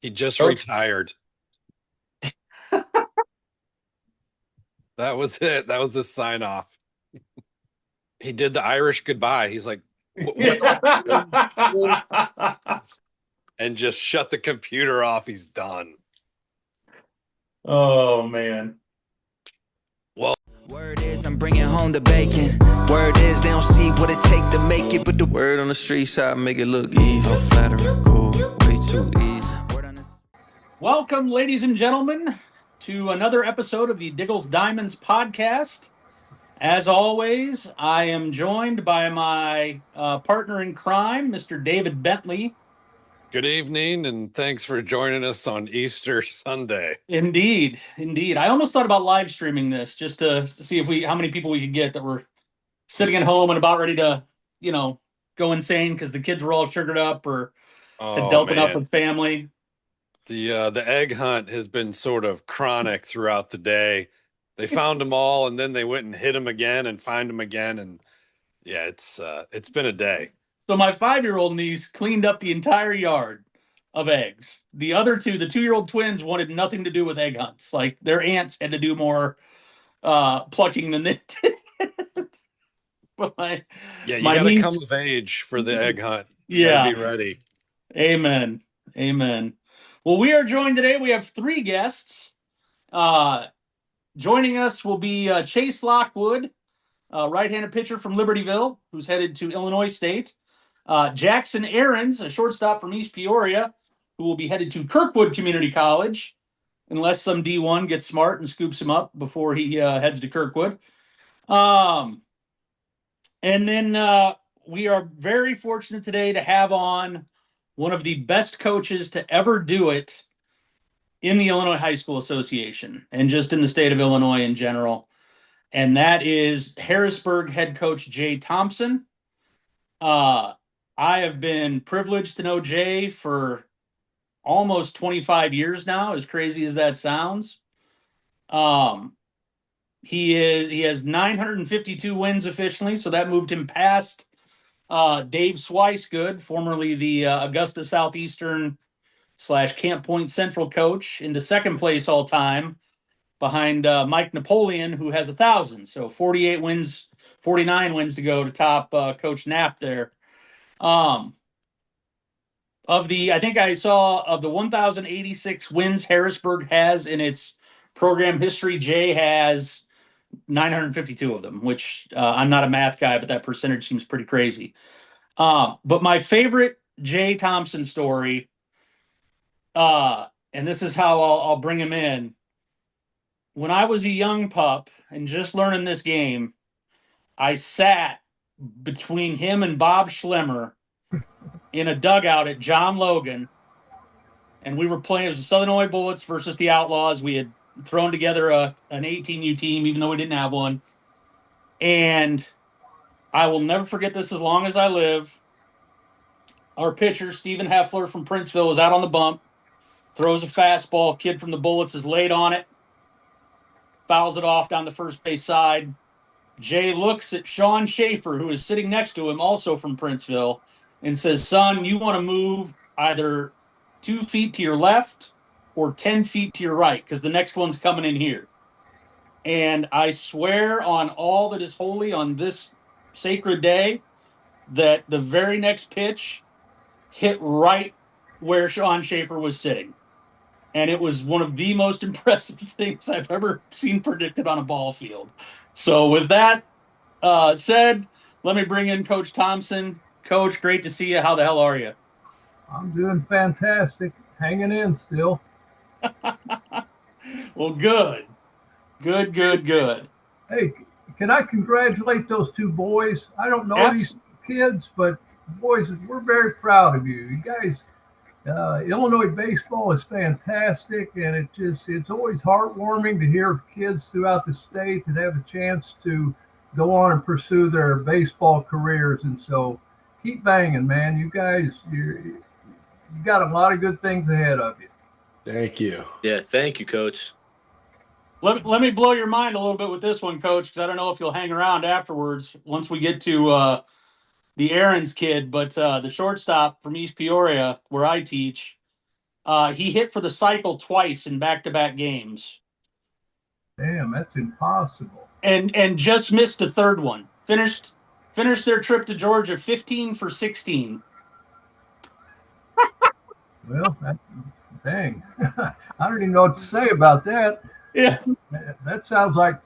He just Coach. retired. That was it. That was his sign off. He did the Irish goodbye. He's like, what do I do? And just shut the computer off. He's done. Oh man. Well, Word is I'm bringing home the bacon. Word is they don't see what it take to make it, but the word on the streets how I make it look easy. No flattering, cool, way too easy. Word on the Welcome, ladies and gentlemen, to another episode of the Diggle's Diamonds podcast. As always, I am joined by my partner in crime, Mr. David Bentley. good evening, and thanks for joining us on Easter Sunday. Indeed, indeed. I almost thought about live streaming this just to see if how many people we could get that were sitting at home and about ready to, you know, go insane because the kids were all sugared up or had Oh dealt enough man, with family. the egg hunt has been sort of chronic throughout the day. They found them all, and then they went and hit them again, and find them again, and yeah, it's been a day. So my 5-year-old niece cleaned up the entire yard of eggs. The other two, the 2-year-old twins, wanted nothing to do with egg hunts. Like their aunts had to do more plucking than they did. But Yeah, you my got to come niece, of age for the egg hunt. You got to be yeah, ready. amen, amen. Well, we are joined today. We have three guests. Uh, Joining us will be Chase Lockwood, right-handed pitcher from Libertyville, who's headed to Illinois State. Jackson Ahrens, a shortstop from East Peoria, who will be headed to Kirkwood Community College, unless some D1 gets smart and scoops him up before he heads to Kirkwood. Um, and then we are very fortunate today to have on one of the best coaches to ever do it in the Illinois High School Association and just in the state of Illinois in general. And that is Harrisburg head coach Jay Thompson. Uh, I have been privileged to know Jay for almost 25 years now, as crazy as that sounds. Um, he has 952 wins officially, so that moved him past Dave Swicegood, formerly the Augusta Southeastern / Camp Point Central coach, into second place all time behind Mike Napoleon, who has 1,000. So 48 wins, 49 wins to go to top Coach Knapp there. Um, I think I saw of the 1,086 wins Harrisburg has in its program history, Jay has 952 of them, which I'm not a math guy, but that percentage seems pretty crazy. But my favorite Jay Thompson story, and this is how I'll bring him in. When I was a young pup and just learning this game, I sat between him and Bob Schlemmer in a dugout at John Logan, and we were playing. It was the Southern Illinois Bullets versus the Outlaws. We had thrown together an 18U team, even though we didn't have one. And I will never forget this as long as I live. Our pitcher, Stephen Heffler from Princeville, was out on the bump, throws a fastball. Kid from the Bullets is laid on it, fouls it off down the first base side. Jay looks at Sean Schaefer, who is sitting next to him, also from Princeville, and says, "Son, you want to move either 2 feet to your left or 10 feet to your right, because the next one's coming in here." And I swear on all that is holy on this sacred day that the very next pitch hit right where Sean Schaefer was sitting. And it was one of the most impressive things I've ever seen predicted on a ball field. So, with that said, let me bring in Coach Thompson. Coach, great to see you. How the hell are you? I'm doing fantastic, hanging in still. Well, good. Good, good, good. Hey, can I congratulate those two boys? I don't know these Abs- kids, but boys, we're very proud of you. You guys, Illinois baseball is fantastic, and it's always heartwarming to hear kids throughout the state that have a chance to go on and pursue their baseball careers. And so, keep banging, man. You guys, you got a lot of good things ahead of you. Thank you. Yeah, thank you, Coach. let me blow your mind a little bit with this one, Coach, because I don't know if you'll hang around afterwards once we get to the Aaron's kid, but the shortstop from East Peoria, where I teach, He hit for the cycle twice in back-to-back games. Damn, that's impossible. And just missed the third one. Finished their trip to Georgia 15 for 16. Well, dang. I don't even know what to say about that. Yeah. That sounds like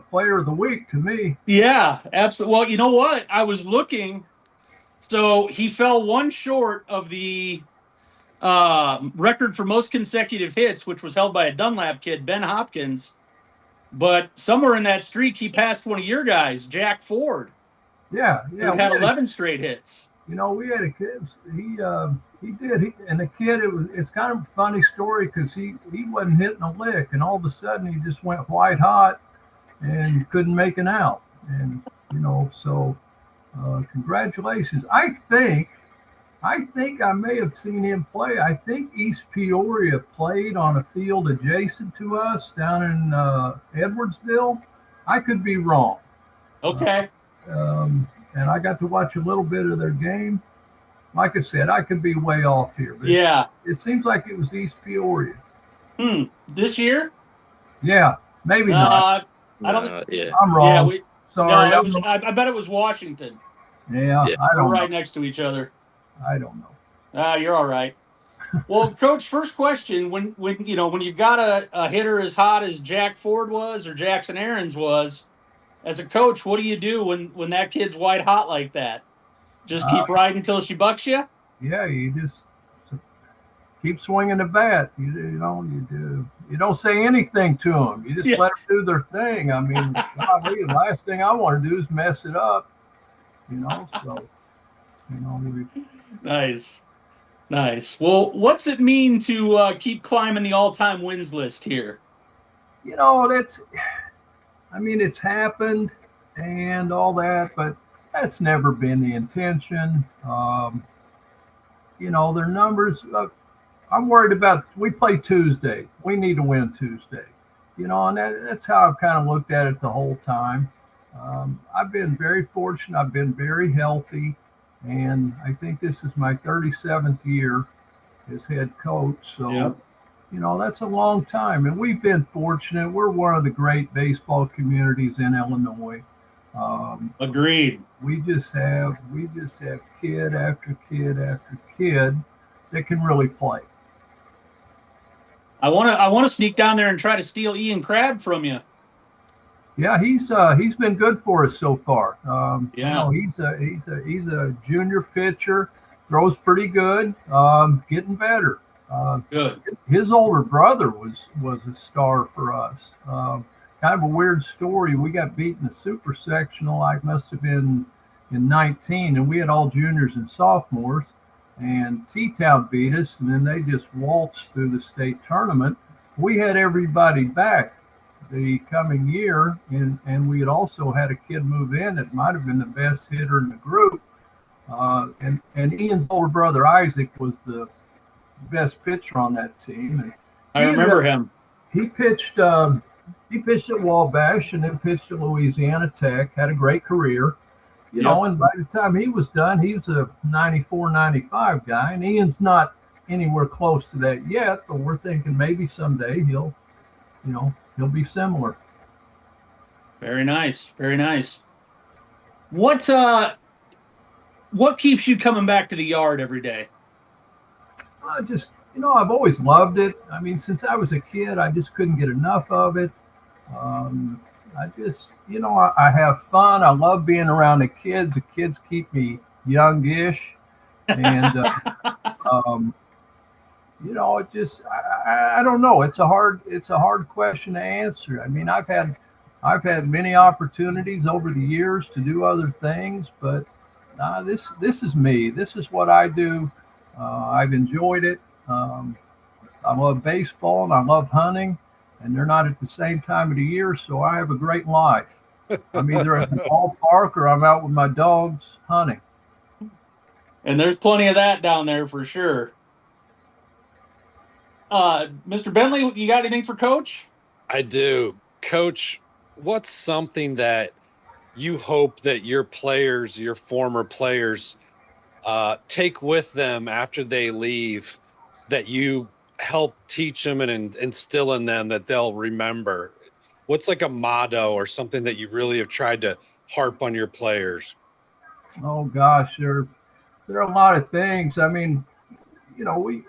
player of the week to me. Yeah, absolutely. Well, you know what? I was looking. So he fell one short of the record for most consecutive hits, which was held by a Dunlap kid, Ben Hopkins. But somewhere in that streak, he passed one of your guys, Jack Ford, Yeah. who had 11 straight hits. We had a kid. He did. And the kid, it's kind of a funny story because he wasn't hitting a lick, and all of a sudden he just went white hot and couldn't make an out. And so congratulations. I think I may have seen him play. I think East Peoria played on a field adjacent to us down in Edwardsville. I could be wrong. Okay. And I got to watch a little bit of their game. Like I said, I could be way off here, but Yeah. it seems like it was East Peoria. This year? Yeah, maybe not. I don't. Yeah. I'm wrong. Yeah, Sorry. I bet it was Washington. Yeah, Yeah. I We're don't right know. next to each other. I don't know. You're all right. Well, Coach, first question: when you've got a hitter as hot as Jack Ford was or Jackson Aarons was, as a coach, what do you do when that kid's white hot like that? Just keep riding until she bucks you? Yeah, you just keep swinging the bat. You don't say anything to them. You just let them do their thing. I mean, golly, the last thing I want to do is mess it up. Nice. Well, what's it mean to keep climbing the all-time wins list here? It's happened and all that, but that's never been the intention. Their numbers. I'm worried about. We play Tuesday. We need to win Tuesday. And that's how I've kind of looked at it the whole time. I've been very fortunate. I've been very healthy, and I think this is my 37th year as head coach. So, that's a long time, and we've been fortunate. We're one of the great baseball communities in Illinois. Agreed. We just have kid after kid after kid that can really play. I want to sneak down there and try to steal Ian Crabb from you. Yeah, he's been good for us so far. He's a junior pitcher, throws pretty good, getting better. Good. His older brother was a star for us. Kind of a weird story. We got beat in the super sectional. I must have been in 19, and we had all juniors and sophomores. And T-Town beat us, and then they just waltzed through the state tournament. We had everybody back the coming year, and we had also had a kid move in that might have been the best hitter in the group. And Ian's older brother Isaac was the best pitcher on that team. And I remember him. He pitched at Wabash and then pitched at Louisiana Tech. Had a great career. And by the time he was done, he was a 94, 95 guy, and Ian's not anywhere close to that yet, but we're thinking maybe someday he'll be similar. Very nice. Very nice. What keeps you coming back to the yard every day? I've always loved it. I mean, since I was a kid, I just couldn't get enough of it. I have fun. I love being around the kids. The kids keep me youngish. And, I don't know. It's a hard question to answer. I mean, I've had many opportunities over the years to do other things, but this is me. This is what I do. I've enjoyed it. I love baseball and I love hunting, and they're not at the same time of the year, so I have a great life. I'm either at the ballpark or I'm out with my dogs hunting. And there's plenty of that down there for sure. Mr. Bentley, you got anything for Coach? I do. Coach, what's something that you hope that your players, your former players, take with them after they leave that you help teach them and instill in them that they'll remember? What's like a motto or something that you really have tried to harp on your players? Oh gosh, there are a lot of things. I mean, we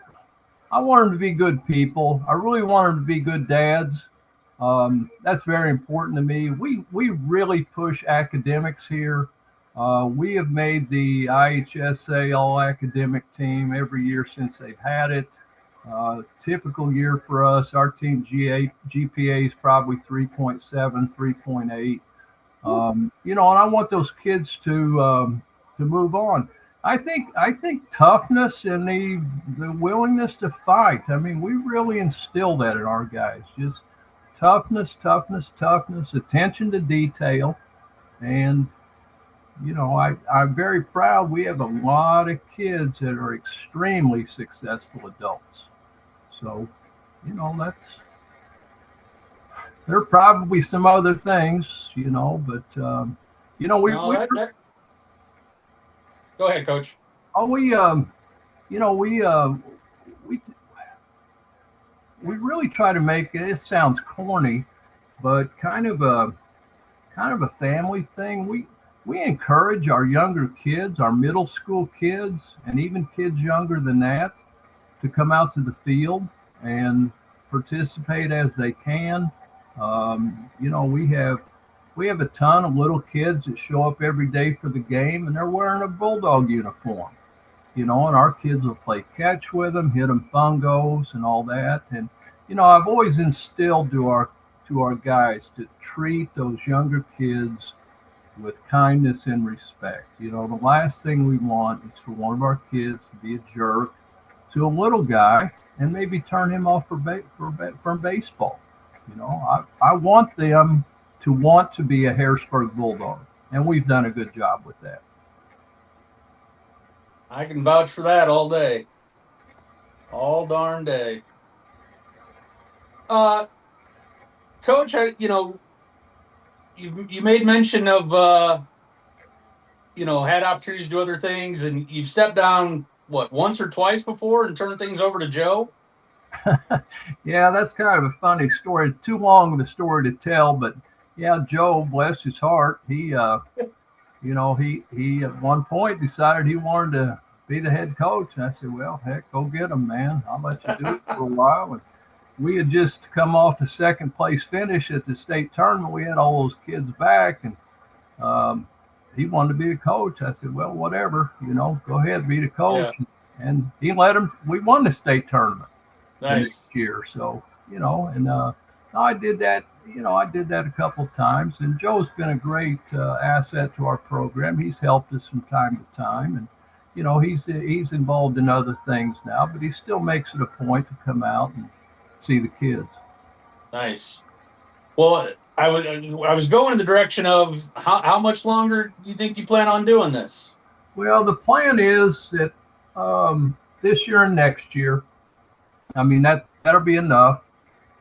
I want them to be good people. I really want them to be good dads. That's very important to me. We really push academics here. We have made the IHSA All Academic Team every year since they've had it. Typical year for us, our team GPA is probably 3.7, 3.8. And I want those kids to move on. I think toughness and the willingness to fight. I mean, we really instill that in our guys. Just toughness, toughness, toughness, attention to detail, and I'm very proud. We have a lot of kids that are extremely successful adults. So, that's there are probably some other things, but we No, we go ahead, Coach. oh you know we we really try to make it. It sounds corny, but kind of a family thing. We encourage our younger kids, our middle school kids, and even kids younger than that, to come out to the field and participate as they can. We have a ton of little kids that show up every day for the game, and they're wearing a bulldog uniform. And our kids will play catch with them, hit them fungos and all that. And I've always instilled to our guys to treat those younger kids with kindness and respect. The last thing we want is for one of our kids to be a jerk to a little guy and maybe turn him off from baseball. I want them to want to be a Harrisburg Bulldog, and we've done a good job with that. I can vouch for that all day, all darn day. Coach, you made mention of had opportunities to do other things, and you've stepped down once or twice before and turned things over to Joe. Yeah, that's kind of a funny story. Too long of a story to tell, but yeah, Joe, bless his heart, he at one point decided he wanted to be the head coach. And I said, well, heck, go get him, man. I'll let you do it for a while. And we had just come off a second place finish at the state tournament. We had all those kids back, and he wanted to be a coach. I said, well, whatever, go ahead, be the coach. Yeah. And he let him. We won the state tournament the next year. So, and I did that. I did that a couple of times. And Joe's been a great asset to our program. He's helped us from time to time. And, he's involved in other things now, but he still makes it a point to come out and see the kids. Nice. Well, I was going in the direction of how much longer do you think you plan on doing this? Well, the plan is that this year and next year, I mean, that'll be enough.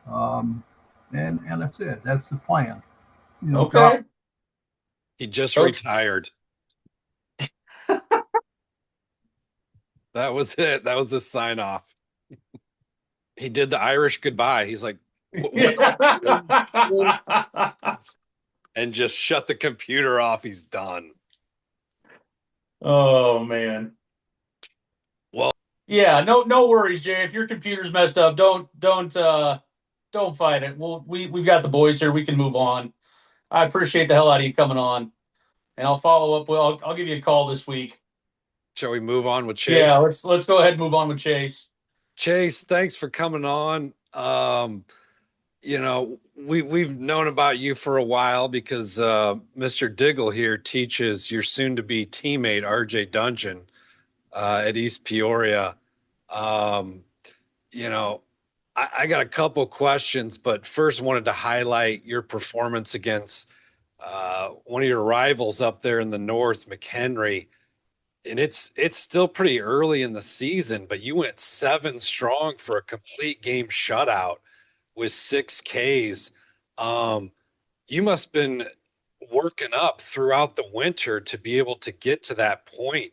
And I said, that's the plan. Okay. He just retired. That was it. That was a sign off. He did the Irish goodbye. He's like, and just shut the computer off. He's done. Oh man. Well, yeah, no worries, Jay. If your computer's messed up, don't fight it. We've got the boys here. We can move on. I appreciate the hell out of you coming on, and I'll follow up. Well, I'll give you a call this week. Shall we move on with Chase? Yeah, let's go ahead and move on with Chase. Chase, thanks for coming on. We've known about you for a while because Mr. Diggle here teaches your soon-to-be teammate RJ Dungeon at East Peoria. I got a couple questions, but first wanted to highlight your performance against one of your rivals up there in the north, McHenry. And it's still pretty early in the season, but you went 7 strong for a complete game shutout with 6 Ks. You must have been working up throughout the winter to be able to get to that point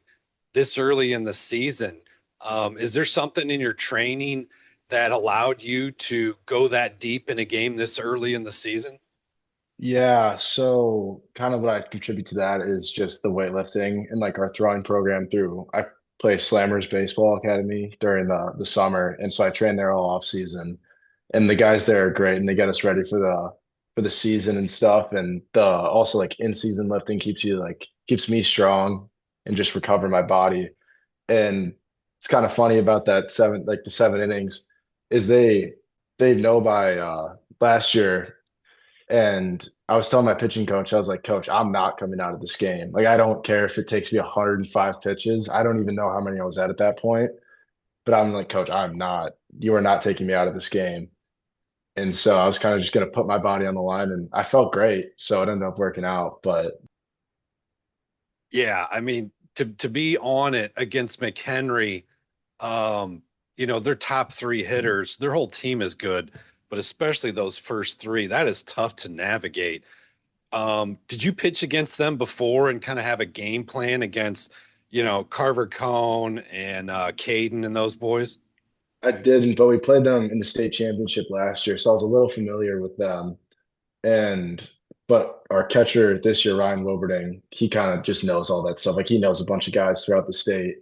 this early in the season. Is there something in your training that allowed you to go that deep in a game this early in the season? Yeah, so kind of what I contribute to that is just the weightlifting and like our throwing program through I play Slammers Baseball Academy during the summer, and so I train there all off season. And the guys there are great, and they get us ready for the season and stuff. And the also like in season lifting keeps me strong and just recover my body. And it's kind of funny about that the 7 innings is they know by last year. And I was telling my pitching coach, I was like, Coach, I'm not coming out of this game. Like, I don't care if it takes me 105 pitches. I don't even know how many I was at that point. But I'm like, Coach, I'm not. You are not taking me out of this game. And so I was kind of just going to put my body on the line, and I felt great. So it ended up working out. But Yeah, I mean, to be on it against McHenry, their top three hitters, their whole team is good, but especially those first three, that is tough to navigate. Did you pitch against them before and kind of have a game plan against, Carver Cone and Caden and those boys? I didn't. But we played them in the state championship last year. So I was a little familiar with them. And but our catcher this year, Ryan Wilberding, he kind of just knows all that stuff. Like he knows a bunch of guys throughout the state.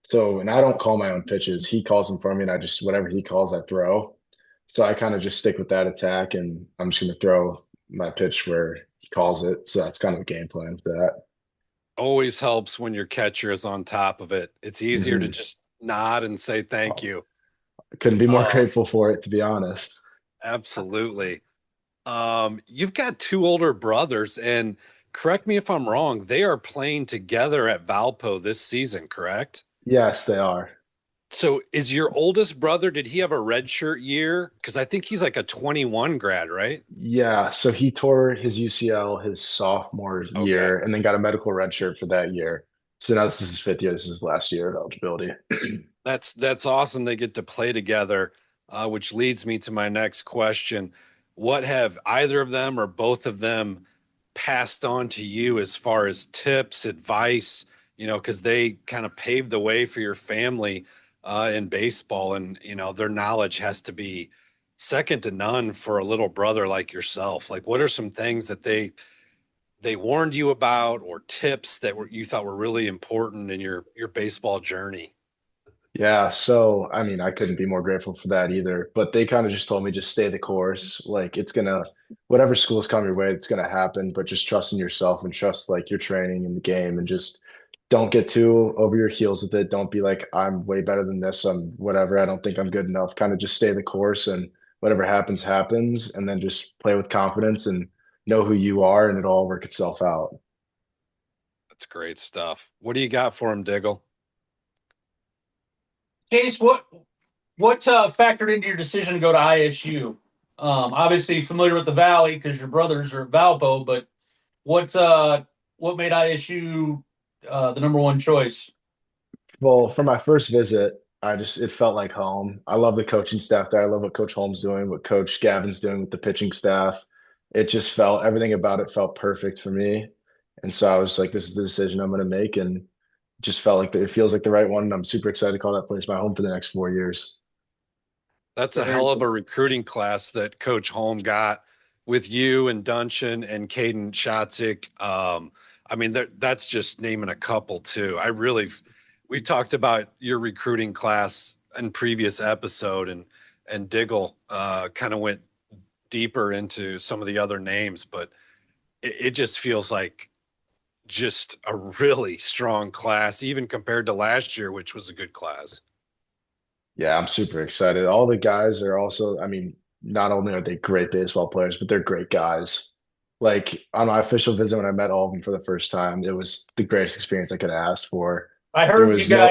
So, and I don't call my own pitches. He calls them for me, and I just whatever he calls, I throw. So I kind of just stick with that attack, and I'm just going to throw my pitch where he calls it. So that's kind of a game plan for that. Always helps when your catcher is on top of it. It's easier to Hmm. just nod and say thank you. I couldn't be more Uh, grateful for it, to be honest. Absolutely. You've got two older brothers, and correct me if I'm wrong, they are playing together at Valpo this season, correct? Yes, they are. So is your oldest brother, did he have a redshirt year? Because I think he's like a 21 grad, right? Yeah, so he tore his UCL his sophomore Okay. year and then got a medical red shirt for that year. So now this is his fifth year. This is his last year of eligibility. That's awesome. They get to play together, which leads me to my next question. What have either of them or both of them passed on to you as far as tips, advice, because they kind of paved the way for your family in baseball, and their knowledge has to be second to none for a little brother like yourself. Like, what are some things that they warned you about, or tips that you thought were really important in your baseball journey? Yeah, so I mean, I couldn't be more grateful for that either. But they kind of just told me just stay the course. Like it's gonna, whatever schools come your way, it's gonna happen. But just trust in yourself and trust like your training in the game, and just don't get too over your heels with it. Don't be like, I'm way better than this. I'm whatever. I don't think I'm good enough. Kind of just stay the course, and whatever happens, happens. And then just play with confidence and know who you are, and it'll all work itself out. That's great stuff. What do you got for him, Diggle? Chase, what factored into your decision to go to ISU? Obviously familiar with the Valley because your brothers are at Valpo, but what made ISU the number one choice? Well, for my first visit, it felt like home. I love the coaching staff there. I love what Coach Holmes doing, what Coach Gavin's doing with the pitching staff. It just felt everything about it felt perfect for me. And so I was like, this is the decision I'm going to make. And it just felt like it feels like the right one. And I'm super excited to call that place my home for the next 4 years. That's a Very hell of cool. a recruiting class that Coach Holm got with you and Duncan and Caden Shotzik. I mean, that's just naming a couple too. We've talked about your recruiting class in previous episode, and Diggle kind of went deeper into some of the other names, but it just feels like just a really strong class, even compared to last year, which was a good class. Yeah, I'm super excited. All the guys are also, I mean, not only are they great baseball players, but they're great guys. Like on my official visit when I met all of them for the first time, it was the greatest experience I could ask for. I There heard was no,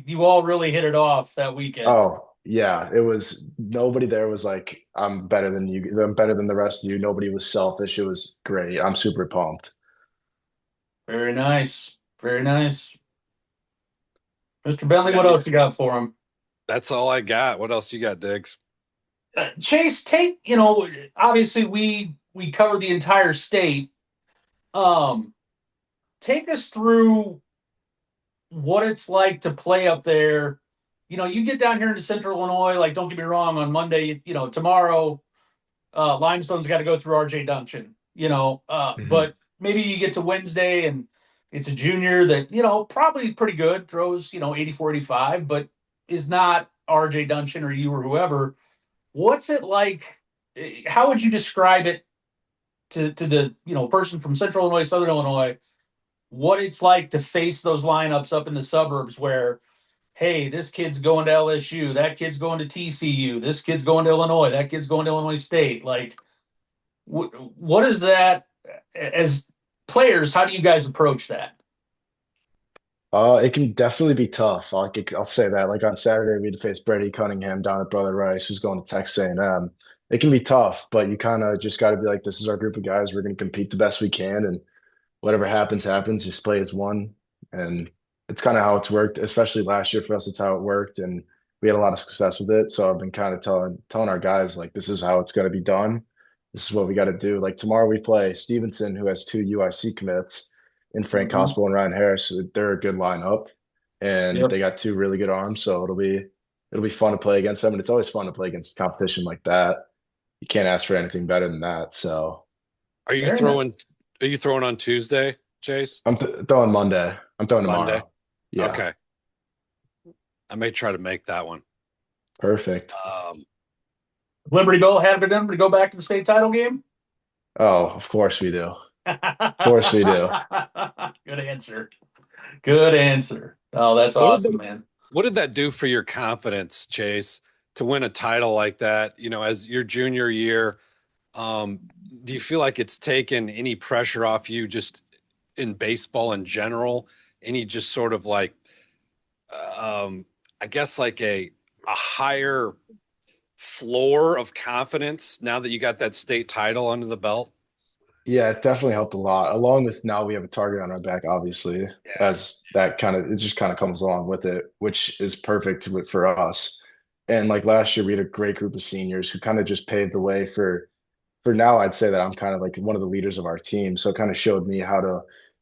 you all really hit it off that weekend. oh yeah, it was nobody there was like, I'm better than you, I'm better than the rest of you. Nobody was selfish. It was great. I'm super pumped. Very nice. Very nice. Mr. Bentley, Yeah, what else you got for him? that's all I got. What else you got, Diggs? Chase, obviously we covered the entire state. Um, Take us through what it's like to play up there you get down here into Central Illinois. Like, don't get me wrong. On Monday, tomorrow, Limestone's got to go through RJ Dunction. Mhm. But maybe you get to Wednesday and it's a junior that probably pretty good, throws 84, 85, but is not RJ Dunction or you or whoever. What's it like? How would you describe it to the person from Central Illinois, Southern Illinois? What it's like to face those lineups up in the suburbs where, hey, this kid's going to LSU, that kid's going to TCU, this kid's going to Illinois, that kid's going to Illinois State. Like, what is that as players? How do you guys approach that? It can definitely be tough. I'll say that. Like on Saturday, we had to face Brady Cunningham down at Brother Rice, who's going to Texas A&M. It can be tough, but you kind of just got to be like, this is our group of guys. We're going to compete the best we can, and whatever happens, happens. Just play as one, and it's kind of how it's worked. Especially last year for us, it's how it worked, and we had a lot of success with it. So I've been kind of telling our guys like, this is how it's going to be done. This is what we got to do. Like tomorrow, we play Stevenson, who has two UIC commits, and Frank Mm-hmm. Hospital and Ryan Harris. So they're a good lineup, and Yep. they got two really good arms. So it'll be fun to play against them, and it's always fun to play against competition like that. You can't ask for anything better than that. So Are you Very nice. throwing on Tuesday, Chase? throwing Monday. I'm throwing Monday? tomorrow. Yeah, Okay. I may try to make that one. perfect. Liberty Bowl had been done to go back to the state title game. Oh, of course we do. Of course we do. Good answer. Good answer. Oh, that's awesome, man. What did that do for your confidence, Chase, to win a title like that? As your junior year, do you feel like it's taken any pressure off you just in baseball in general? Any just sort of like, I guess like a higher floor of confidence now that you got that state title under the belt? Yeah, it definitely helped a lot. Along with now we have a target on our back, obviously, Yeah. as that it just kind of comes along with it, which is perfect for us. And like last year, we had a great group of seniors who kind of just paved the way for now. I'd say that I'm kind of like one of the leaders of our team. So it kind of showed me how to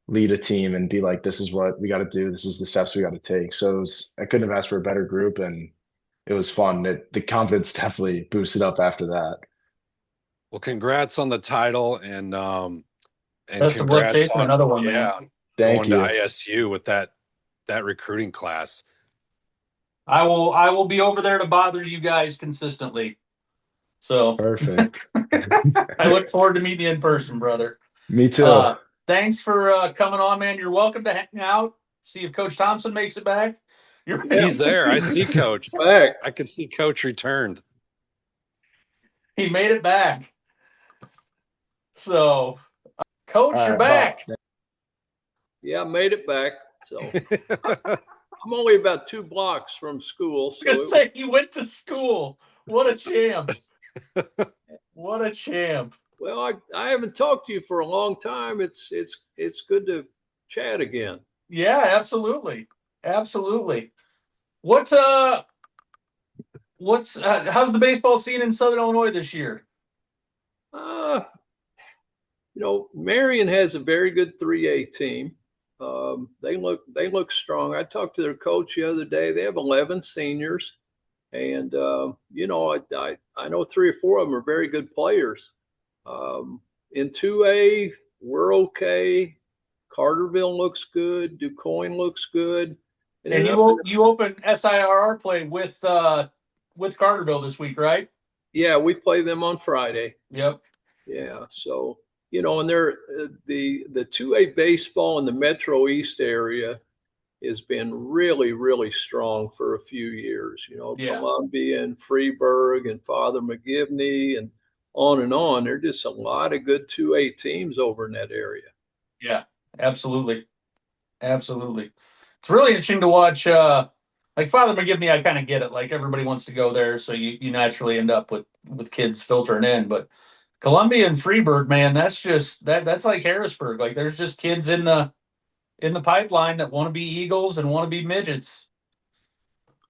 lead a team and be like, this is what we got to do. This is the steps we got to take. So I couldn't have asked for a better group, and it was fun. The confidence definitely boosted up after that. Well, congrats on the title and Best of luck congrats chasing on another one, man. Thank going to you. ISU with that recruiting class. I will be over there to bother you guys consistently. So Perfect. I look forward to meeting you in person, brother. Me too. Thanks for coming on, man. You're welcome to hang out. See if Coach Thompson makes it back. He's there. I see Coach. Back. I can see Coach returned. He made it back. So, Coach, All you're right, back. Bob. Yeah, I made it back. So I'm only about 2 blocks from school. I was gonna So say he went to school. What a champ! What a champ! well, I haven't talked to you for a long time. It's good to chat again. Yeah, absolutely, absolutely. What's how's the baseball scene in Southern Illinois this year? Uh, Marion has a very good 3A team. They look strong. I talked to their coach the other day. They have 11 seniors, and I know 3 or 4 of them are very good players. In 2A, we're okay. Carterville looks good. DuQuoin looks good. And you open SIRR play with Carterville this week, right? Yeah, we play them on Friday. Yep. Yeah, so and they're the 2A baseball in the Metro East area has been really, really strong for a few years. Yeah. Columbia and Freeburg and Father McGivney and on and on. There are just a lot of good 2A teams over in that area. Yeah, absolutely. Absolutely. It's really interesting to watch like Father McGivney, I kind of get it. Like everybody wants to go there, so you naturally end up with kids filtering in. But Columbia and Freeburg, man, that's like Harrisburg. Like there's just kids in the pipeline that want to be Eagles and want to be midgets.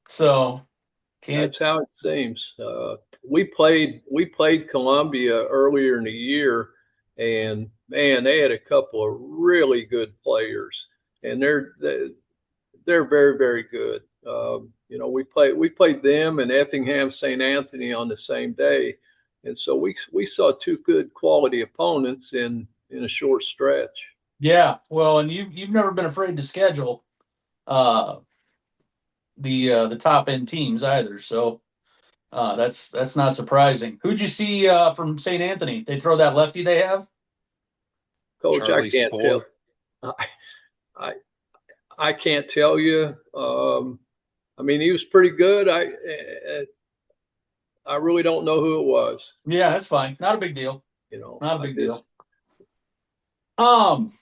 So That's how it seems. We played Columbia earlier in the year, and man, they had a couple of really good players, and they're very, very good. You know, we played them and Effingham St. Anthony on the same day, and so we saw two good quality opponents in a short stretch. Yeah, well, and you've never been afraid to schedule uh, the top end teams either, so that's not surprising. Who'd you see from St. Anthony? They throw that lefty they have. Coach, I Charlie can't tell. Spohr. I I can't tell you. I mean, he was pretty good. I really don't know who it was. Yeah, that's fine. Not a big deal. You know, Not a I big just deal. Um,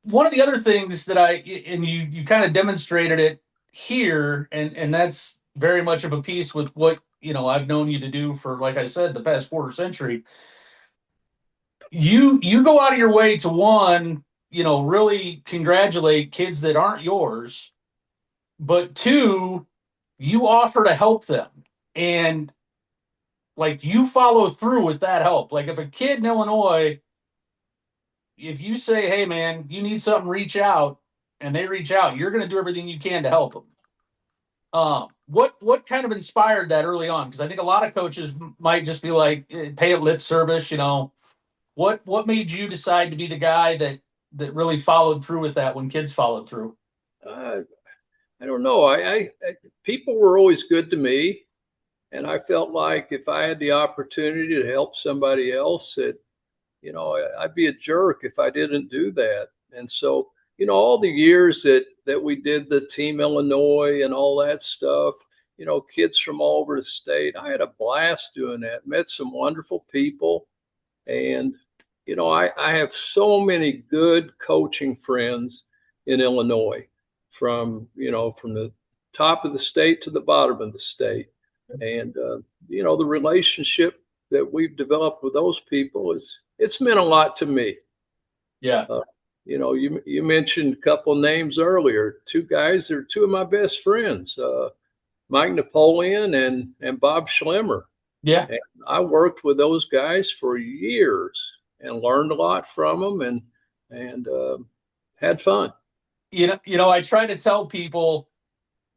one of the other things that and you kind of demonstrated it here, and that's very much of a piece with what I've known you to do for, like I said, the past quarter century. You go out of your way to really congratulate kids that aren't yours, but two, you offer to help them, and like you follow through with that help. Like if a kid in Illinois, if you say, "Hey, man, you need something," reach out, and they reach out, you're going to do everything you can to help them. What kind of inspired that early on? Because I think a lot of coaches might just be like, pay it lip service. What made you decide to be the guy that really followed through with that when kids followed through? uh, I don't know. People were always good to me, and I felt like if I had the opportunity to help somebody else, that I'd be a jerk if I didn't do that. And so, all the years that we did the Team Illinois and all that stuff, kids from all over the state, I had a blast doing that. Met some wonderful people, and I have so many good coaching friends in Illinois, from the top of the state to the bottom of the state, and the relationship that we've developed with those people it's meant a lot to me. Yeah. You mentioned a couple names earlier. Two guys, they're two of my best friends, Mike Napoleon and Bob Schlemmer. Yeah. And I worked with those guys for years and learned a lot from them, and had fun. I try to tell people,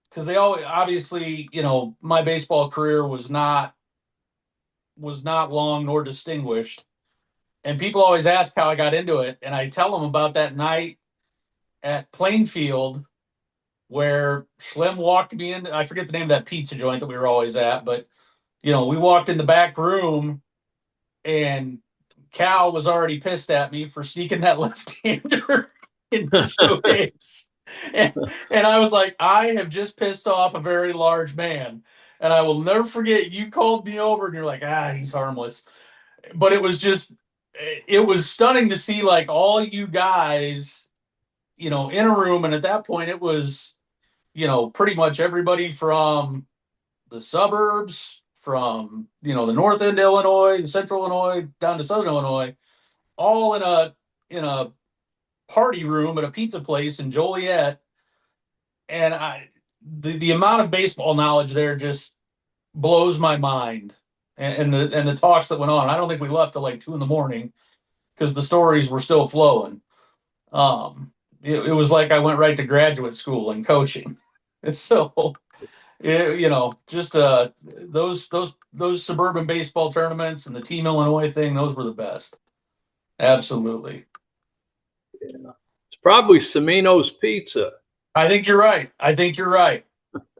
because they always, obviously, my baseball career was not long nor distinguished, and people always ask how I got into it, and I tell them about that night at Plainfield where Schlim walked me in. I forget the name of that pizza joint that we were always at, but we walked in the back room, and Cal was already pissed at me for sneaking that left-hander in the showcase. And I was like, I have just pissed off a very large man. And I will never forget, you called me over and you're like, he's harmless. But it was stunning to see like all you guys, in a room. And at that point, it was, pretty much everybody from the suburbs, from, the north end of Illinois, the central Illinois, down to southern Illinois, all in a party room at a pizza place in Joliet. And the amount of baseball knowledge there just blows my mind. And the talks that went on. I don't think we left till like 2 a.m. because the stories were still flowing. It was like I went right to graduate school and coaching. And so, just those suburban baseball tournaments and the Team Illinois thing, those were the best. Absolutely. Yeah. It's probably Semino's Pizza. I think you're right.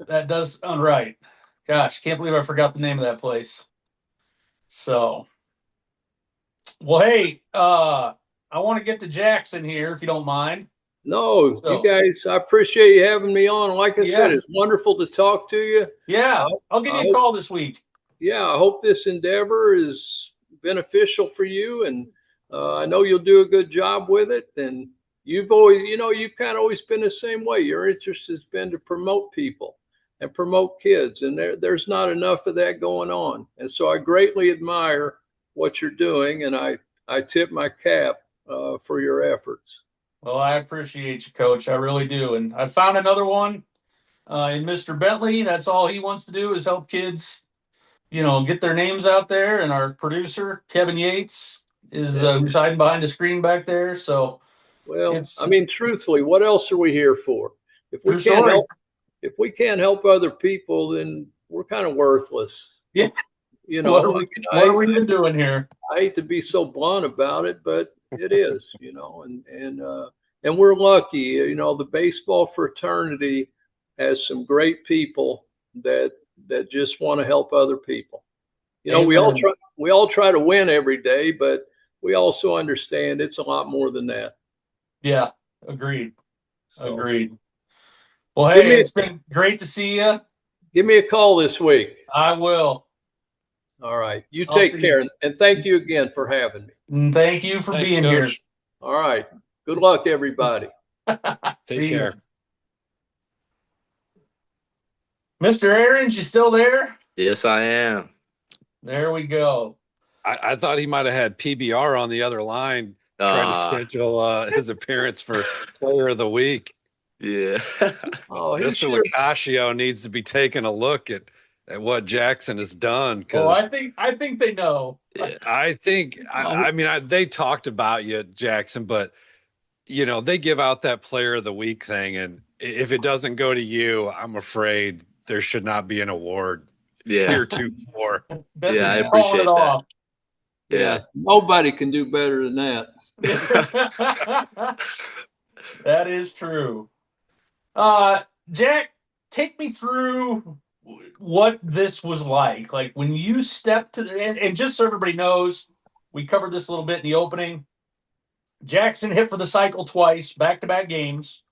That does sound right. Gosh, can't believe I forgot the name of that place. So, well, hey, I want to get to Jackson here, if you don't mind. No, you guys, I appreciate you having me on. Like I said, it's wonderful to talk to you. Yeah, I'll give you a call this week. Yeah, I hope this endeavor is beneficial for you, and I know you'll do a good job with it. And you've always, you've kind of always been the same way. Your interest has been to promote people and promote kids, and there's not enough of that going on. And so I greatly admire what you're doing, and I tip my cap for your efforts. Well, I appreciate you, Coach. I really do. And I found another one in Mr. Bentley. That's all he wants to do is help kids, get their names out there. And our producer, Kevin Yates, is who's hiding behind the screen back there. So, well, I mean, truthfully, what else are we here for? if we True can't story. help if we can't help other people, then we're kind of worthless. Yeah. You know, What are we, what are we even doing here? I hate to be so blunt about it, but it is, and we're lucky. The baseball fraternity has some great people that just want to help other people. We all Amen. try to win every day, but we also understand it's a lot more than that. Yeah, agreed. So Agreed. Well, give hey, me it's been great to see you. give me a call this week. I will. All right. You I'll take see you. care, and thank you again for having me. And thank you for Thanks, being here. Coach. All right. Good luck, everybody. Take See care. you. Mr. Aaron's, you still there? Yes, I am. There we go. I thought he might have had PBR on the other line trying to schedule his appearance for Player of the Week. Yeah. Oh, he Mr. should. Lacascio needs to be taking a look at what Jackson has done Oh, I because think they know. Yeah. I think Oh, I mean they talked about you, Jackson, but they give out that Player of the Week thing, and if it doesn't go to you, I'm afraid there should not be an award. Yeah. You're 2-4. Bentley's I calling it appreciate that. off. yeah. Nobody can do better than that. That is true. Jack, take me through what this was like. Like when you stepped to and just so everybody knows, we covered this a little bit in the opening. Jackson hit for the cycle twice, back-to-back games.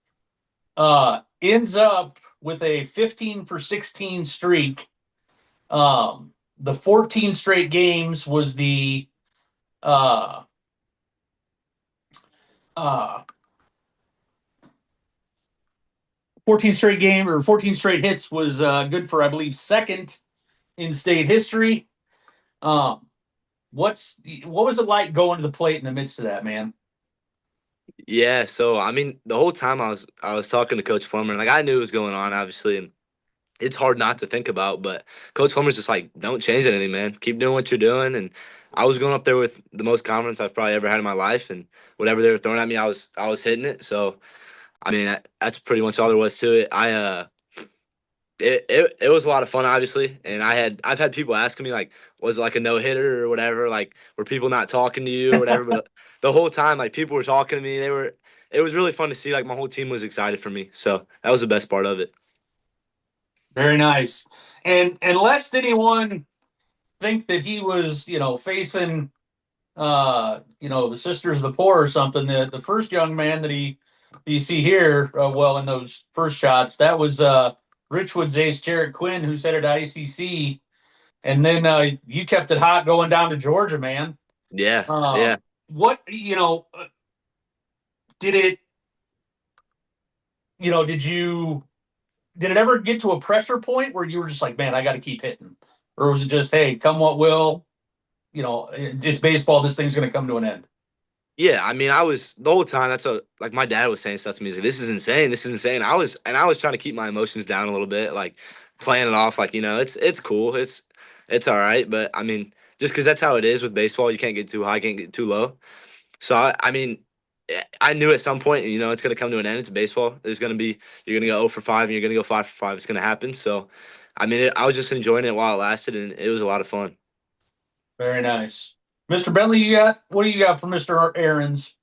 Ends up with a 15 for 16 streak. The 14 straight games was the uh 14 straight game or 14 straight hits was good for, I believe, second in state history. Um, what was it like going to the plate in the midst of that, man? Yeah. So I mean, the whole time I was talking to Coach Plummer, and like I knew what was going on, obviously, and it's hard not to think about. But Coach Plummer's just like, don't change anything, man. Keep doing what you're doing. And I was going up there with the most confidence I've probably ever had in my life, and whatever they were throwing at me, I was hitting it. So I mean, that's pretty much all there was to it. It was a lot of fun, obviously, and I've had people asking me like, was it like a no hitter or whatever? Like, were people not talking to you or whatever? But the whole time, like people were talking to me. It was really fun to see. Like my whole team was excited for me, so that was the best part of it. Very nice. And lest anyone think that he was, facing the Sisters of the Poor or something, the first young man that you see here, in those first shots, that was Richwood's ace, Jarrett Quinn, who's headed to ICC. And then you kept it hot going down to Georgia, man. Yeah, Um, what, did it, did it ever get to a pressure point where you were just like, man, I got to keep hitting? Or was it just, hey, come what will, it's baseball, this thing's going to come to an end? yeah. I mean, I was the whole time. Like my dad was saying stuff to me. He's like, "This is insane. This is insane." I was trying to keep my emotions down a little bit, like playing it off, like it's cool, it's all right. But I mean, just because that's how it is with baseball, you can't get too high, can't get too low. So I mean, I knew at some point, it's going to come to an end. It's baseball. You're going to go 0 for 5 and you're going to go 5 for 5. It's going to happen. So, I mean, I was just enjoying it while it lasted, and it was a lot of fun. Very nice. Mr. Bentley, what do you got for Mr. Aaron's?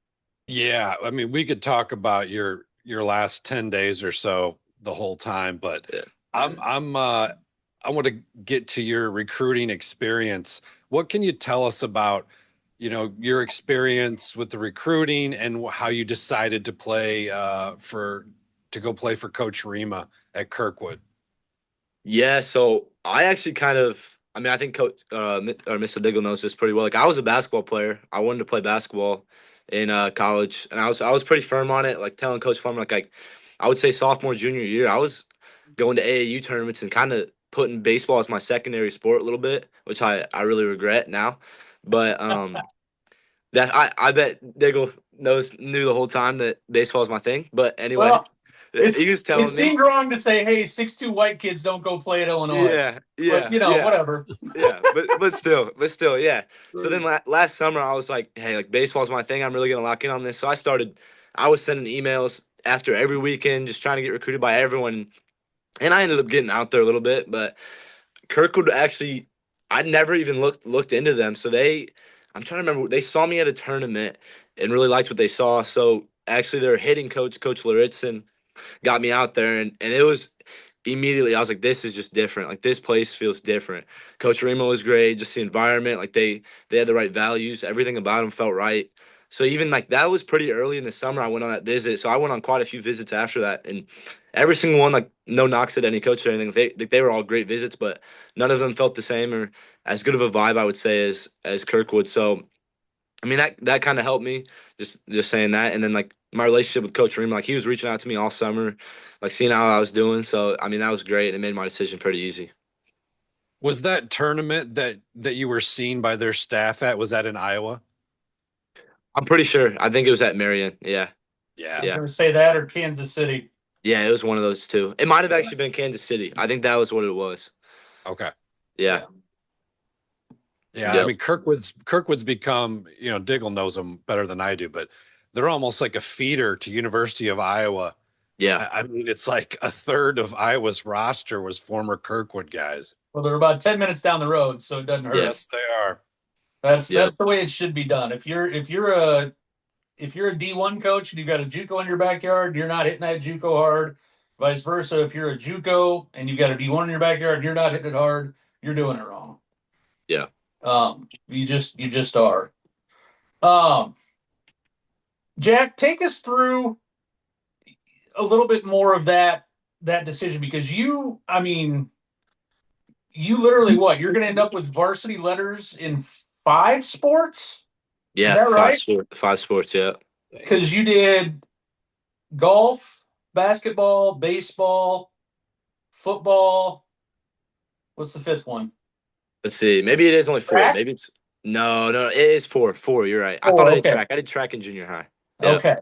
Yeah, I mean, we could talk about your last 10 days or so the whole time, but Yeah. I want to get to your recruiting experience. What can you tell us about, your experience with the recruiting and how you decided to go play for Coach Rima at Kirkwood? Yeah, so I actually I mean, I think Coach or Mr. Diggle knows this pretty well. Like, I was a basketball player. I wanted to play basketball in college, and I was pretty firm on it. Like telling Coach Plummer, like I would say sophomore, junior year, I was going to AAU tournaments and kind of putting baseball as my secondary sport a little bit, which I really regret now. But that I bet Diggle knew the whole time that baseball was my thing. But anyway, Well, he was it telling me. seemed wrong to say, hey, 6'2" white kids don't go play at Illinois. Yeah, But, yeah. whatever. Yeah, but still, yeah. So then last summer I was like, hey, like baseball's my thing. I'm really gonna lock in on this. So I was sending emails after every weekend, just trying to get recruited by everyone. And I ended up getting out there a little bit, but Kirkwood actually, I never even looked into them. So I'm trying to remember, they saw me at a tournament and really liked what they saw. So actually, their hitting coach, Coach Laritson, got me out there, and it was immediately I was like, this is just different. Like this place feels different. Coach Remo was great. Just the environment, like they had the right values. Everything about them felt right. So even like that was pretty early in the summer. I went on that visit. So I went on quite a few visits after that, and every single one, like no knocks at any coach or anything. They were all great visits, but none of them felt the same or as good of a vibe, I would say, as Kirkwood. So I mean that kind of helped me just saying that, and then like my relationship with Coach Ream, like he was reaching out to me all summer, like seeing how I was doing. So I mean that was great, and it made my decision pretty easy. Was that tournament that you were seen by their staff at, was that in Iowa? I'm pretty sure. I think it was at Marion. Yeah, I was Yeah. going to say that or Kansas City. yeah, it was one of those two. It might have actually been Kansas City. I think that was what it was. Okay. Yeah, Yeah, I yeah, mean Kirkwood's become, Diggle knows them better than I do, but they're almost like a feeder to University of Iowa. yeah, I mean, it's like a third of Iowa's roster was former Kirkwood guys. Well, they're about 10 minutes down the road, so it doesn't hurt. yeah, Yes, they are. yeah, That's the way it should be done. If you're a D1 coach and you've got a JUCO in your backyard, you're not hitting that JUCO hard. Vice versa, if you're a JUCO and you've got a D1 in your backyard and you're not hitting it hard, you're doing it wrong. yeah. You just are. Um, Jack, take us through a little bit more of that decision because I mean, you literally what? You're going to end up with varsity letters in 5 sports? Yeah, Is that right? five sports. Yeah. Because you did golf, basketball, baseball, football. What's the 5th one? Let's see. Maybe it is only 4. Track? Maybe it's no. It is 4. 4. You're right. I thought 4, I did okay. track. I did track in junior high. Yeah. Okay.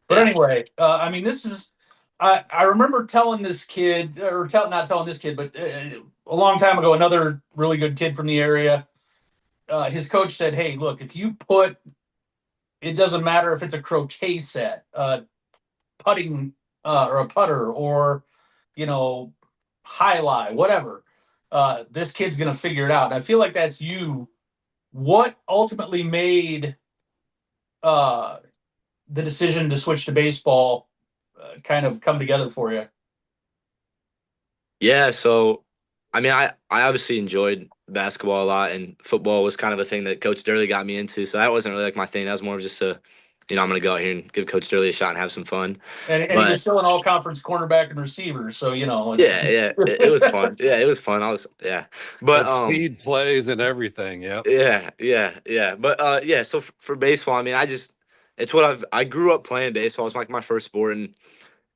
But Yeah. anyway, I mean, this is. I remember telling this kid, or not telling this kid, but a long time ago, another really good kid from the area. His coach said, "Hey, look, if you put, it doesn't matter if it's a croquet set, putting, or a putter, or highlight, whatever. This kid's gonna figure it out." And I feel like that's you. What ultimately made uh, the decision to switch to baseball kind of come together for you? Yeah. So, I mean, I obviously enjoyed basketball a lot, and football was kind of a thing that Coach Durley got me into. So that wasn't really like my thing. That was more of just I'm going to go out here and give Coach Durley a shot and have some fun. And he was still an all-conference cornerback and receiver, so Yeah, it was fun. Yeah, it was fun. But But speed plays and everything. Yep. yeah. But yeah. So for baseball, I mean, it's what I grew up playing baseball. It's like my first sport, and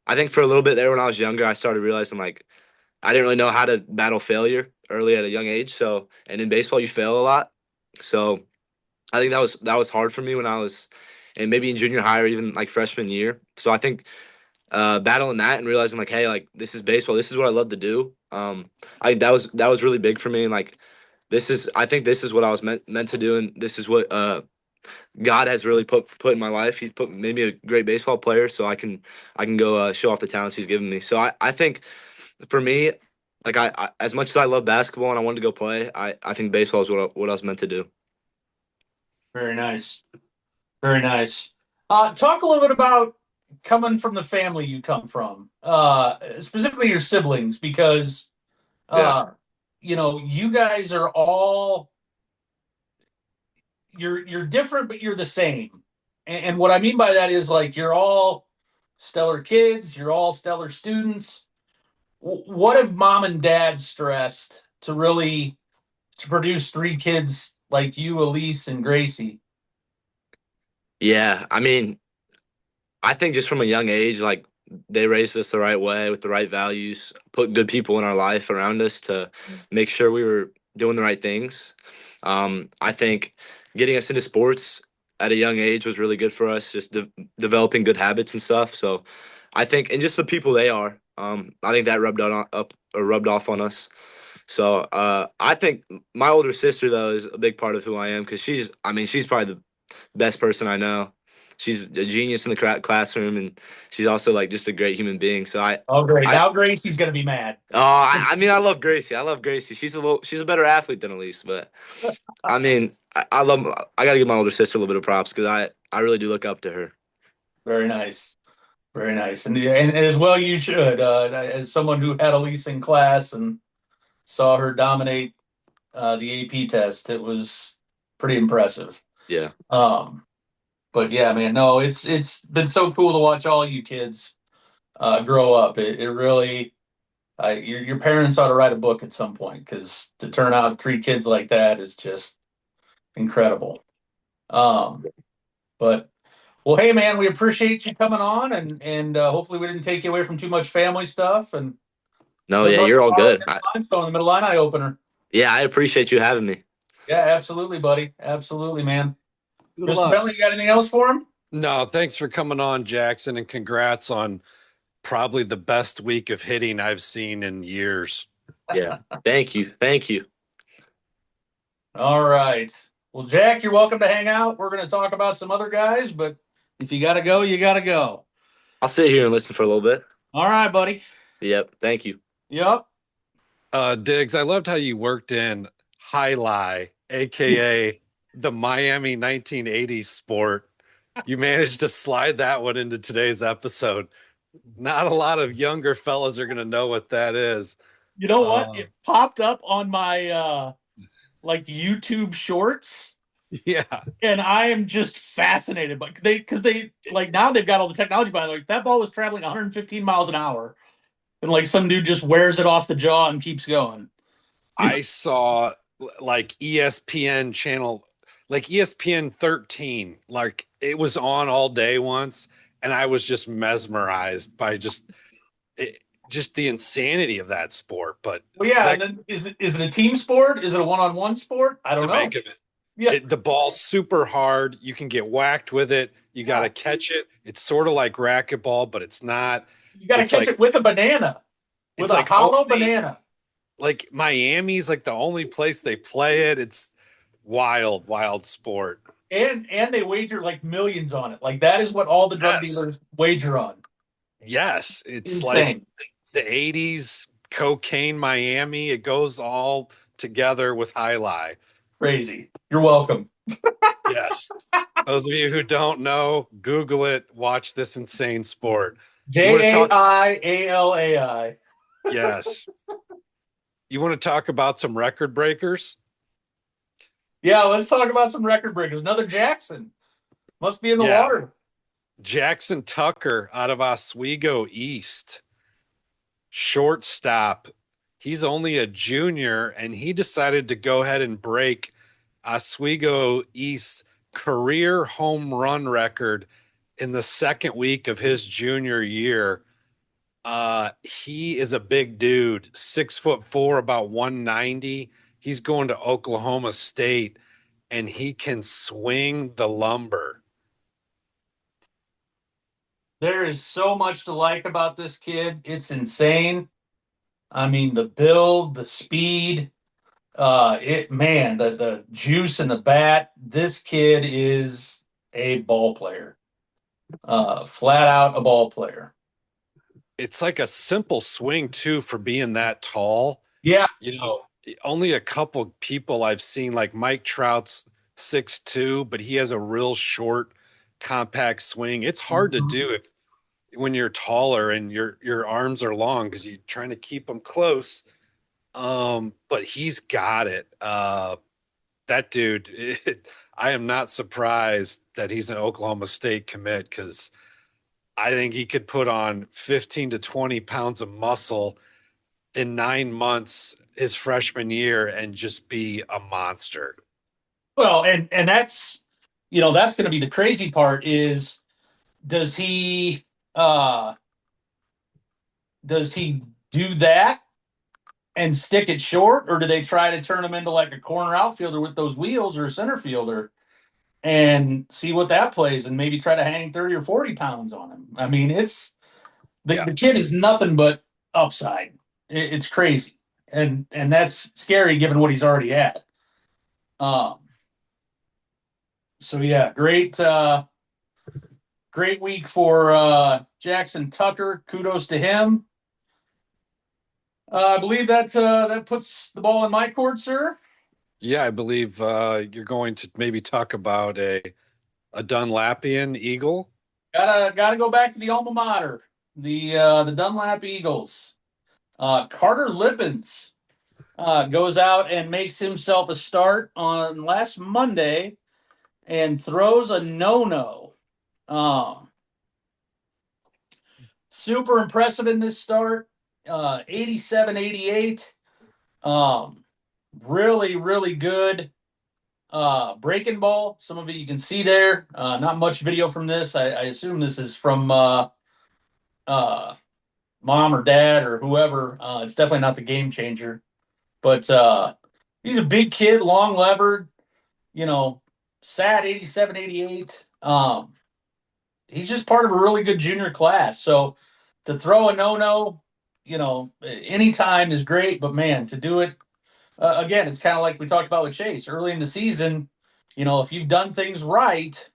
I think for a little bit there when I was younger, I started realizing like I didn't really know how to battle failure early at a young age. So, and in baseball, you fail a lot. So, I think that was hard for me when I was, and maybe in junior high or even like freshman year. So I think battling that and realizing like, hey, like this is baseball. This is what I love to do. I think that was really big for me. And like, I think this is what I was meant to do, and this is what God has really put in my life. He's put made me a great baseball player, so I can go show off the talents He's given me. So I think for me, like I as much as I love basketball and I wanted to go play, I think baseball is what I was meant to do. Very nice. Very nice. Talk a little bit about coming from the family you come from, specifically your siblings, because you guys are all you're different, but you're the same. And what I mean by that is like you're all stellar kids, you're all stellar students. What have mom and dad stressed to produce 3 kids like you, Elise, and Gracie? Yeah, I mean, I think just from a young age, like they raised us the right way with the right values, put good people in our life around us to make sure we were doing the right things. I think getting us into sports at a young age was really good for us, just developing good habits and stuff. So I think, and just the people they are, I think that rubbed off on us. So I think my older sister though is a big part of who I am because she's probably the best person I know. she's a genius in the classroom, and she's also like just a great human being. So Oh, great. I Now Gracie's going to be mad. I mean, I love Gracie. I love Gracie. She's a better athlete than Elise, but I mean, I love. I gotta give my older sister a little bit of props because I really do look up to her. Very nice. Very nice. And as well you should. As someone who had Elise in class and saw her dominate the AP test, it was pretty impressive. Yeah. But yeah, man, no, it's been so cool to watch all you kids grow up. It really your parents ought to write a book at some point because to turn out three kids like that is just incredible. But well, hey man, we appreciate you coming on, and hopefully we didn't take you away from too much family stuff. And No, good yeah, luck you're all tomorrow good. against Limestone in the Middle Line Eye opener. Yeah, I appreciate you having me. Yeah, absolutely, buddy. Absolutely, man. Good Mr. luck. Bentley, you got anything else for him? No, thanks for coming on, Jackson, and congrats on probably the best week of hitting I've seen in years. Yeah. Thank you. Thank you. All right. Well, Jack, you're welcome to hang out. We're going to talk about some other guys, but if you got to go, you got to go. I'll sit here and listen for a little bit. All right, buddy. Yep. Thank you. Yep. Diggs, I loved how you worked in Highlight, aka the Miami 1980s sport. You managed to slide that one into today's episode. Not a lot of younger fellas are going to know what that is. You know what? It popped up on my like YouTube shorts. Yeah. And I am just fascinated by because they like now they've got all the technology behind it. Like that ball was traveling 115 miles an hour. And like some dude just wears it off the jaw and keeps going. I saw like ESPN channel, like ESPN 13, like it was on all day once, and I was just mesmerized by just the insanity of that sport. But well, yeah, and then is it a team sport? Is it a one-on-one sport? I don't know. Make of it. Yeah, the ball's super hard. You can get whacked with it. You got to catch it. It's sort of like racquetball, but it's not. You got to catch it with a banana, with a hollow banana. Like Miami's like the only place they play it. It's wild, wild sport. And they wager like millions on it. Like that is what all the drug dealers wager on. Yes, it's insane. Like the 80s cocaine Miami. It goes all together with Highlight. Crazy. You're welcome. Yes. Those of you who don't know, Google it. Watch this insane sport. Jaialai. Yes. You want to talk about some record breakers? Yeah, let's talk about some record breakers. Another Jackson. Must be in the water. Jackson Tucker out of Oswego East. Shortstop. He's only a junior, and he decided to go ahead and break Oswego East's career home run record in the second week of his junior year. He is a big dude, 6'4", about 190. He's going to Oklahoma State, and he can swing the lumber. There is so much to like about this kid. It's insane. I mean, the build, the speed, the juice in the bat. This kid is a ball player. Flat out a ball player. It's like a simple swing too for being that tall. Yeah. You know, only a couple people I've seen, like Mike Trout's 6'2", but he has a real short, compact swing. It's hard to do when you're taller and your arms are long because you're trying to keep them close. But he's got it. That dude, I am not surprised that he's an Oklahoma State commit because I think he could put on 15 to 20 pounds of muscle in 9 months his freshman year and just be a monster. Well, and that's that's going to be the crazy part is does he do that and stick it short, or do they try to turn him into like a corner outfielder with those wheels or a center fielder and see what that plays and maybe try to hang 30 or 40 pounds on him? I mean, the kid is nothing but upside. It's crazy. And that's scary given what he's already at. So yeah, great great week for Jackson Tucker. Kudos to him. I believe that puts the ball in my court, sir. Yeah, I believe you're going to maybe talk about a Dunlapian Eagle. Gotta go back to the alma mater, the Dunlap Eagles. Carter Lippens goes out and makes himself a start on last Monday and throws a no-no. Super impressive in this start. 87-88. Really, really good breaking ball. Some of it you can see there. Not much video from this. I assume this is from mom or dad or whoever. It's definitely not the game changer. But he's a big kid, long levered, sat 87, 88. He's just part of a really good junior class. So to throw a no-no, anytime is great. But man, to do it again, it's kind of like we talked about with Chase early in the season. If you've done things right,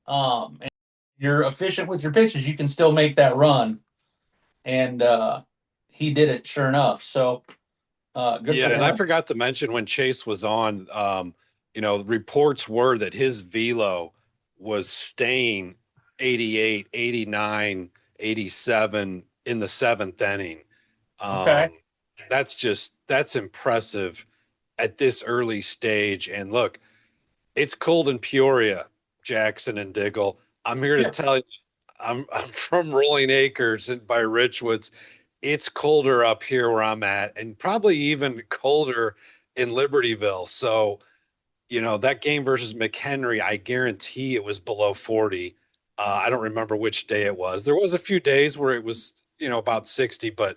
and you're efficient with your pitches, you can still make that run. And he did it, sure enough. So good Yeah, for and I him. forgot to mention when Chase was on, reports were that his velo was staying 88, 89, 87 in the seventh inning. Okay. That's impressive at this early stage. And look, it's cold in Peoria, Jackson and Diggle. I'm here to Yeah. tell you, I'm from Rolling Acres and by Richwoods. It's colder up here where I'm at, and probably even colder in Libertyville. So, that game versus McHenry, I guarantee it was below 40. I don't remember which day it was. There was a few days where it was, about 60, but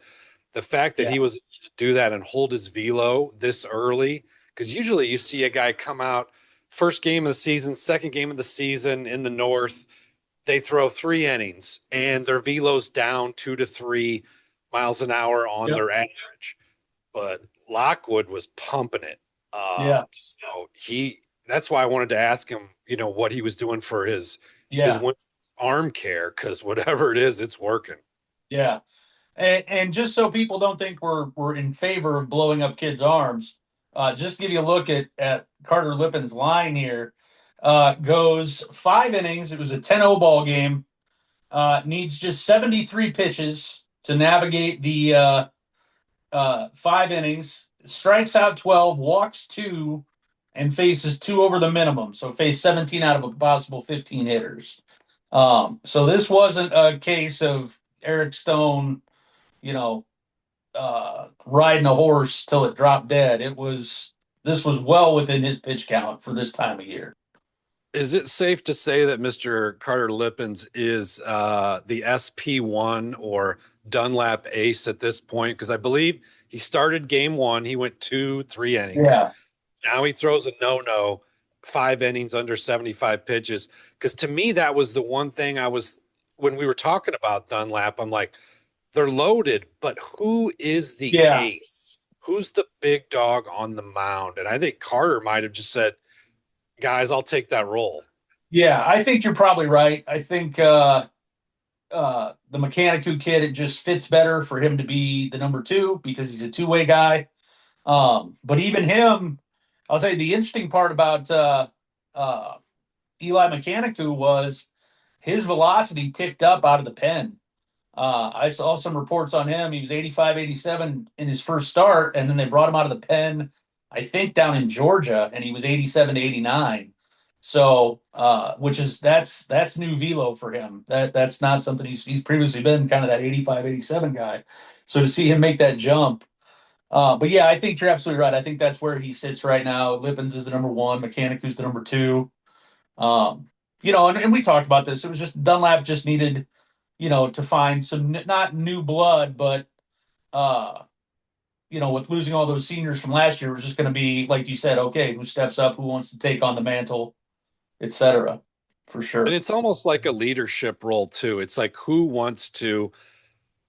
the fact that Yeah. he was able to do that and hold his velo this early, because usually you see a guy come out first game of the season, second game of the season in the North, they throw 3 innings and their velo's down 2 to 3 miles an hour on Yep. their average. But Lockwood was pumping it. Yeah. So that's why I wanted to ask him, what he was doing for his Yeah. arm care, because whatever it is, it's working. Yeah. And just so people don't think we're in favor of blowing up kids' arms, just give you a look at Carter Lippin's line here. Goes 5 innings. It was a 10-0 ball game. Needs just 73 pitches to navigate the 5 innings. Strikes out 12, walks 2, and faces 2 over the minimum. So faced 17 out of a possible 15 hitters. So this wasn't a case of Eric Stone, you know, riding a horse till it dropped dead. This was well within his pitch count for this time of year. Is it safe to say that Mr. Carter Lippens is the SP1 or Dunlap ace at this point? Because I believe he started game one. He went 2, 3 innings. Yeah. Now he throws a no-no, 5 innings under 75 pitches. Because to me, that was the one thing when we were talking about Dunlap, I'm like, they're loaded, but who is the Yeah. ace? Who's the big dog on the mound? And I think Carter might have just said, guys, I'll take that role. Yeah, I think you're probably right. I think the Mechanicu kid, it just fits better for him to be the number 2 because he's a two-way guy. But even him, I'll tell you the interesting part about Eli Mechanicu was his velocity ticked up out of the pen. I saw some reports on him. He was 85, 87 in his first start, and then they brought him out of the pen, I think down in Georgia, and he was 87 to 89. So, that's new velo for him. That's not something he's previously been kind of that 85, 87 guy. So to see him make that jump, but yeah, I think you're absolutely right. I think that's where he sits right now. Lippens is the number 1, Mechanicu's the number 2. And we talked about this. It was just Dunlap just needed to find some not new blood, but with losing all those seniors from last year, it was just going to be like you said. Okay, who steps up? Who wants to take on the mantle, etc. For sure. And it's almost like a leadership role too. It's like who wants to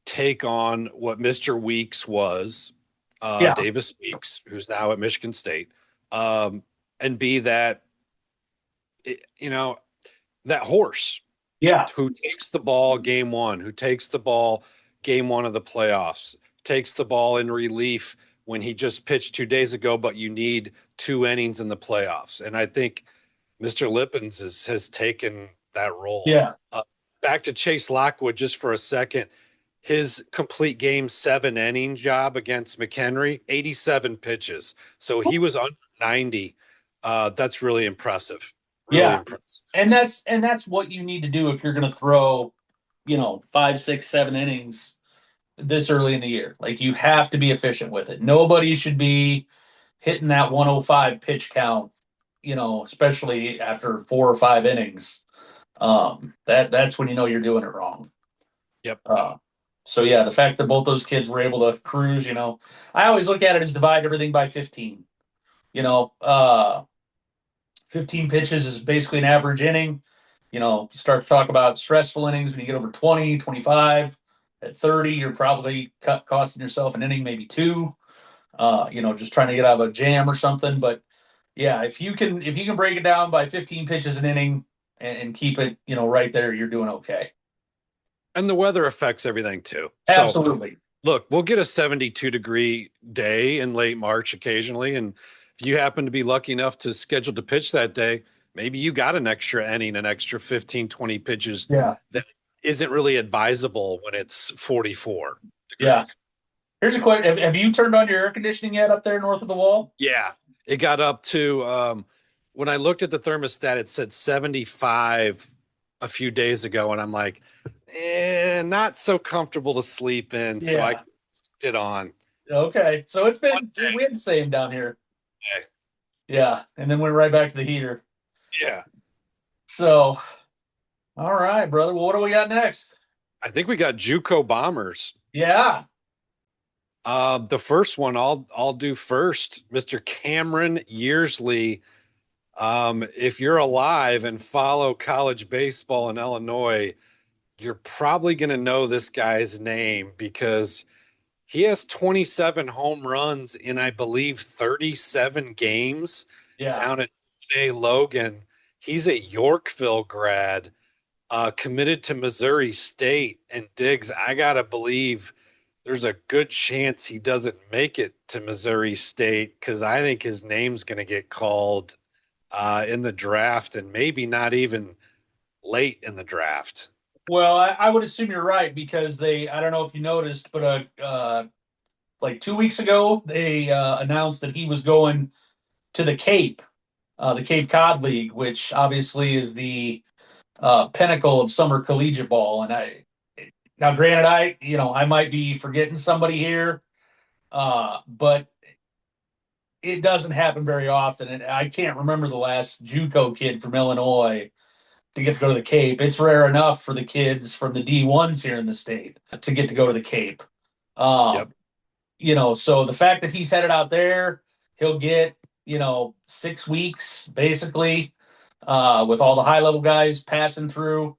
take on what Mr. Weeks was, Yeah. Davis Weeks, who's now at Michigan State, and be that, that horse. Yeah. who takes the ball game one, who takes the ball game one of the playoffs, takes the ball in relief when he just pitched 2 days ago, but you need 2 innings in the playoffs. And I think Mr. Lippens has taken that role. Yeah. Back to Chase Lockwood just for a second. His complete game 7 inning job against McHenry, 87 pitches. So he was under 90. That's really impressive. Really Yeah. impressive. And that's what you need to do if you're going to throw, 5, 6, 7 innings this early in the year. Like, you have to be efficient with it. Nobody should be hitting that 105 pitch count, especially after 4 or 5 innings. That's when you're doing it wrong. Yep. So yeah, the fact that both those kids were able to cruise, I always look at it as divide everything by 15. You know, uh, 15 pitches is basically an average inning. You start to talk about stressful innings when you get over 20, 25. At 30, you're probably costing yourself an inning, maybe two. Just trying to get out of a jam or something. But yeah, if you can break it down by 15 pitches an inning and keep it, right there, you're doing okay. And the weather affects everything too. So Absolutely. look, we'll get a 72-degree day in late March occasionally. And if you happen to be lucky enough to schedule to pitch that day, maybe you got an extra inning, an extra 15, 20 pitches Yeah. that isn't really advisable when it's 44 degrees. Yeah. Here's a question. Have you turned on your air conditioning yet up there north of the wall? Yeah. It got up to when I looked at the thermostat, it said 75 a few days ago, and I'm like, not so comfortable to sleep in. So I Yeah. put it on. Okay. So we had the same down here. Okay. Yeah. And then went right back to the heater. Yeah. So, all right, brother. Well, what do we got next? I think we got JUCO Bombers. Yeah. The first one I'll do first, Mr. Cameron Yearsley. If you're alive and follow college baseball in Illinois, you're probably going to know this guy's name because he has 27 home runs in, I believe, 37 games Yeah. down at Logan. He's a Yorkville grad, committed to Missouri State. And Diggs, I got to believe there's a good chance he doesn't make it to Missouri State because I think his name's going to get called in the draft and maybe not even late in the draft. Well, I would assume you're right because I don't know if you noticed, but like 2 weeks ago, they announced that he was going to the Cape Cod League, which obviously is the pinnacle of summer collegiate ball. And now, granted, I might be forgetting somebody here, but it doesn't happen very often. And I can't remember the last JUCO kid from Illinois to get to go to the Cape. It's rare enough for the kids from the D1s here in the state to get to go to the Cape. Yep. So the fact that he's headed out there, he'll get, 6 weeks basically, with all the high level guys passing through.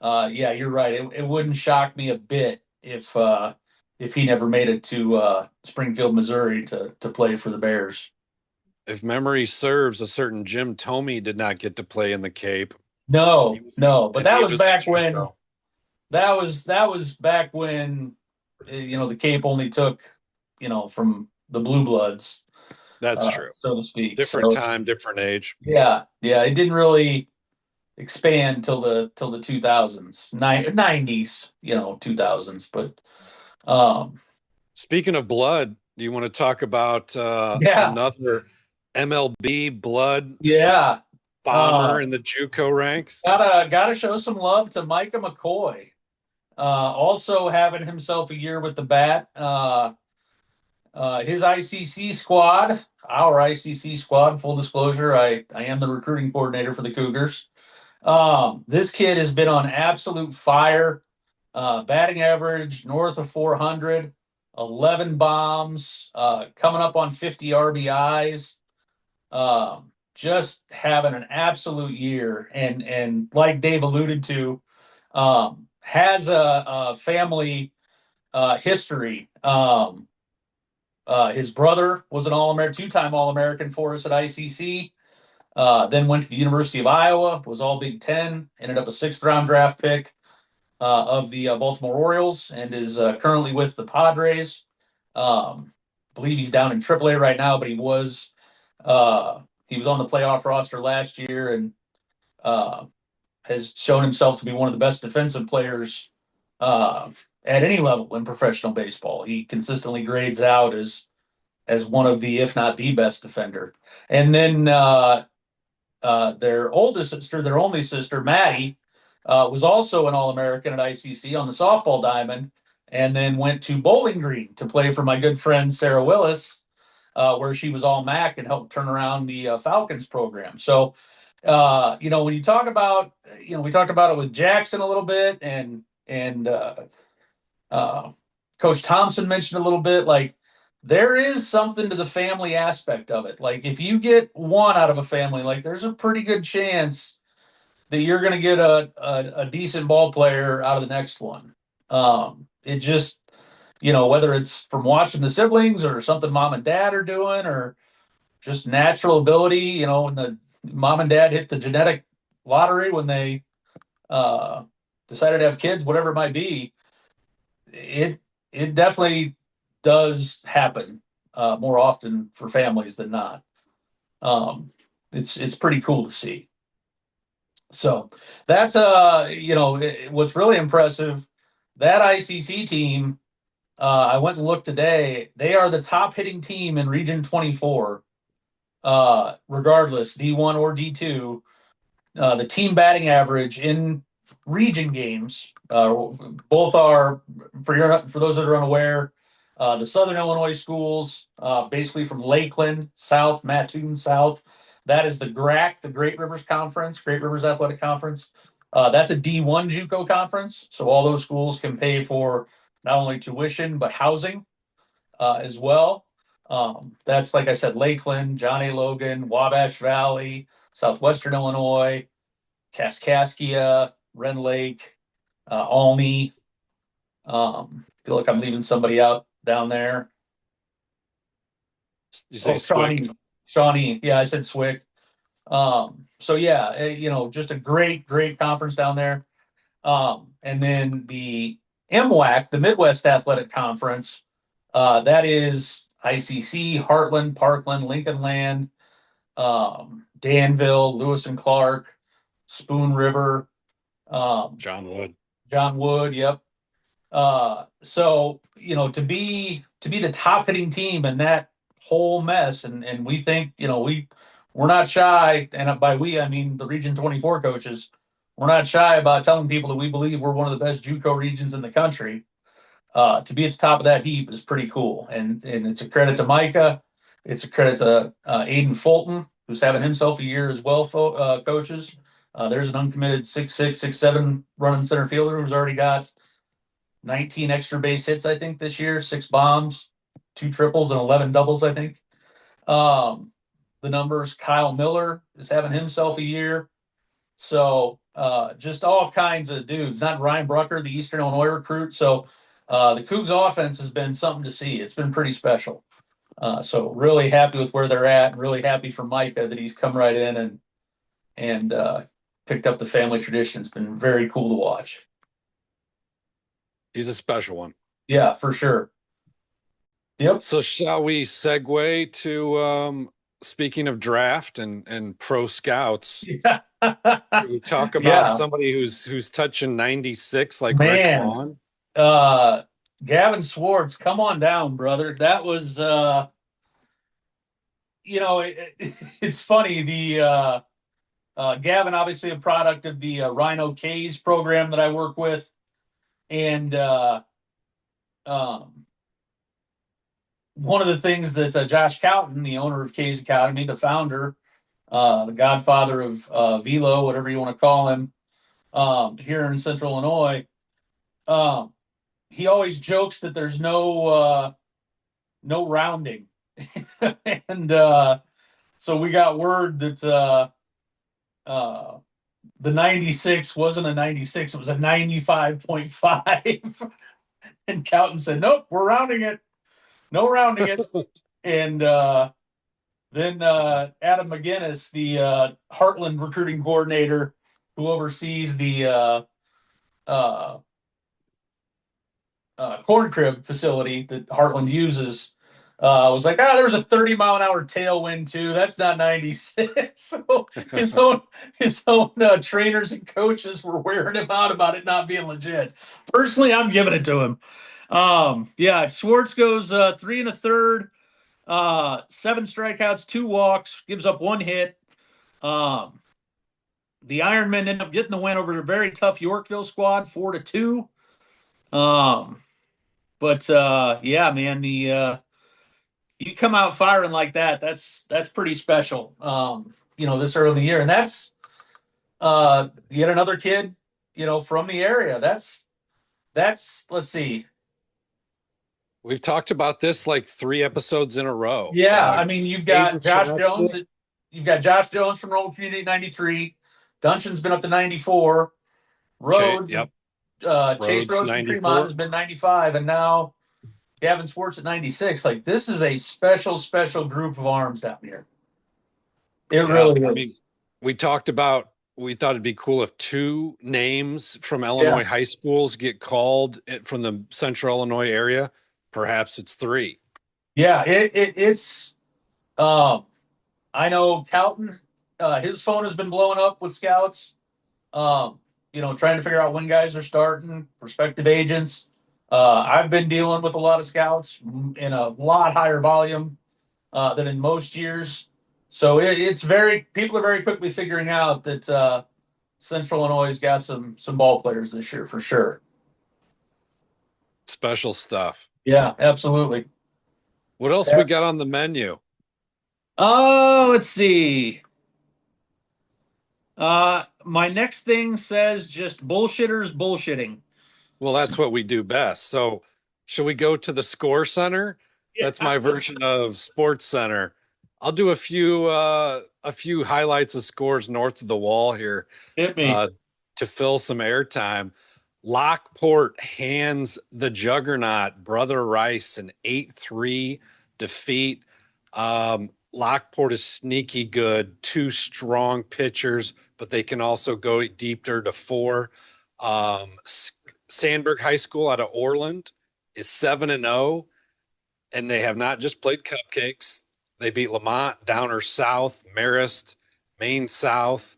Yeah, you're right. It wouldn't shock me a bit if he never made it to Springfield, Missouri to play for the Bears. If memory serves, a certain Jim Tomey did not get to play in the Cape. No, but that was back when JUCO. that was back when the Cape only took from the blue bloods. That's true. So to speak. Different time, different age. Yeah, it didn't really expand till the 2000s, 90s, 2000s. But speaking of blood, do you want to talk about another MLB blood bomber in the JUCO ranks? Gotta show some love to Micah McCoy. Also having himself a year with the bat. His ICC squad, our ICC squad, full disclosure, I am the recruiting coordinator for the Cougars. This kid has been on absolute fire. Batting average north of 400, 11 bombs, coming up on 50 RBIs. Just having an absolute year, and like Dave alluded to, has a family history. His brother was an All-American, two-time All-American for us at ICC. Then went to the University of Iowa, was all Big Ten, ended up a 6th-round draft pick of the Baltimore Orioles, and is currently with the Padres. Believe he's down in AAA right now, but he was on the playoff roster last year and has shown himself to be one of the best defensive players at any level in professional baseball. He consistently grades out as one of the, if not the best defender. And then their oldest sister, their only sister, Maddie, was also an All-American at ICC on the softball diamond, and then went to Bowling Green to play for my good friend Sarah Willis, where she was all MAC and helped turn around the Falcons program. So, when you talk about, we talked about it with Jackson a little bit, and Coach Thompson mentioned a little bit, like there is something to the family aspect of it. Like if you get one out of a family, like there's a pretty good chance that you're going to get a decent ball player out of the next one. It just, whether it's from watching the siblings or something mom and dad are doing or just natural ability, when the mom and dad hit the genetic lottery when they decided to have kids, whatever it might be, it definitely does happen more often for families than not. It's pretty cool to see. So that's what's really impressive. That ICC team, I went and looked today. They are the top hitting team in Region 24, regardless D1 or D2. The team batting average in region games, both are for those that are unaware. The Southern Illinois schools, basically from Lakeland South, Mattoon South, that is the GRAC, the Great Rivers Conference, Great Rivers Athletic Conference. That's a D1 JUCO conference, so all those schools can pay for not only tuition but housing as well. That's like I said, Lakeland, John A. Logan, Wabash Valley, Southwestern Illinois, Kaskaskia, Ren Lake, Alney. Feel like I'm leaving somebody out down there. You say Shawnee. Shawnee. Yeah, I said Swick. So yeah, just a great conference down there. And then the MWAC, the Midwest Athletic Conference, that is ICC, Heartland, Parkland, Lincoln Land, Danville, Lewis and Clark, Spoon River, John Wood. John Wood, yep. So to be the top hitting team in that whole mess, and we think we're not shy, and by we I mean the Region 24 coaches. We're not shy about telling people that we believe we're one of the best JUCO regions in the country. To be at the top of that heap is pretty cool, and it's a credit to Micah. It's a credit to Aiden Fulton, who's having himself a year as well, coaches. There's an uncommitted 6'6", 6'7" running center fielder who's already got 19 extra base hits, I think, this year, 6 bombs, 2 triples, and 11 doubles, I think. The numbers, Kyle Miller is having himself a year. So just all kinds of dudes, not Ryan Brucker, the Eastern Illinois recruit. So the Cougs offense has been something to see. It's been pretty special. So really happy with where they're at. Really happy for Micah that he's come right in and picked up the family tradition. It's been very cool to watch. He's a special one. Yeah, for sure. Yep. So shall we segue to speaking of draft and pro scouts? Yeah. We talk about somebody who's touching 96 like Rick Vaughn. Gavin Swartz, come on down, brother. That was it's funny. The Gavin, obviously a product of the Rhino K's program that I work with. And one of the things that Josh Cowton, the owner of K's Academy, the founder, the godfather of Velo, whatever you want to call him, here in Central Illinois, he always jokes that there's no rounding. And so we got word that the 96 wasn't a 96, it was a 95.5. And Cowton said, nope, we're rounding it. No rounding it. And Then Adam McGinnis, the Heartland recruiting coordinator who oversees the uh, corn crib facility that Heartland uses, was like, there's a 30-mile-an-hour tailwind too. That's not 96. So his own trainers and coaches were wearing him out about it not being legit. Personally, I'm giving it to him. Yeah, Schwartz goes 3 1/3, 7 strikeouts, 2 walks, gives up 1 hit. The Ironmen end up getting the win over a very tough Yorkville squad, 4-2. But yeah, man, the you come out firing like that, that's pretty special. This early in the year, and that's yet another kid, from the area. That's let's see. We've talked about this like 3 episodes in a row. Yeah, I mean, you've got Caden Josh Jackson. Jones. You've got Josh Jones from Roll Community 93. Dungeon's been up to 94. Rhodes, Yep. Chase Rhodes, Rhodes from 94. Tremont has been 95, and now Gavin Schwartz at 96. Like, this is a special, special group of arms down here. It really is. I mean, we talked about, we thought it'd be cool if 2 names from Illinois high schools get called from the central Illinois area. Perhaps it's 3. Yeah, it's I know Calton, his phone has been blowing up with scouts, trying to figure out when guys are starting, prospective agents. I've been dealing with a lot of scouts in a lot higher volume than in most years. So it's people are very quickly figuring out that Central Illinois has got some ball players this year for sure. Special stuff. Yeah, absolutely. What else we got on the menu? Oh, let's see. My next thing says just bullshitters bullshitting. Well, that's what we do best. So, should we go to the Score Center? That's my version of Sports Center. I'll do a few highlights of scores north of the wall here. Hit me. To fill some airtime. Lockport hands the juggernaut Brother Rice an 8-3 defeat. Lockport is sneaky good, 2 strong pitchers, but they can also go deeper to 4. Sandburg High School out of Orland is 7-0, and they have not just played cupcakes. They beat Lamont, Downer South, Marist, Maine South.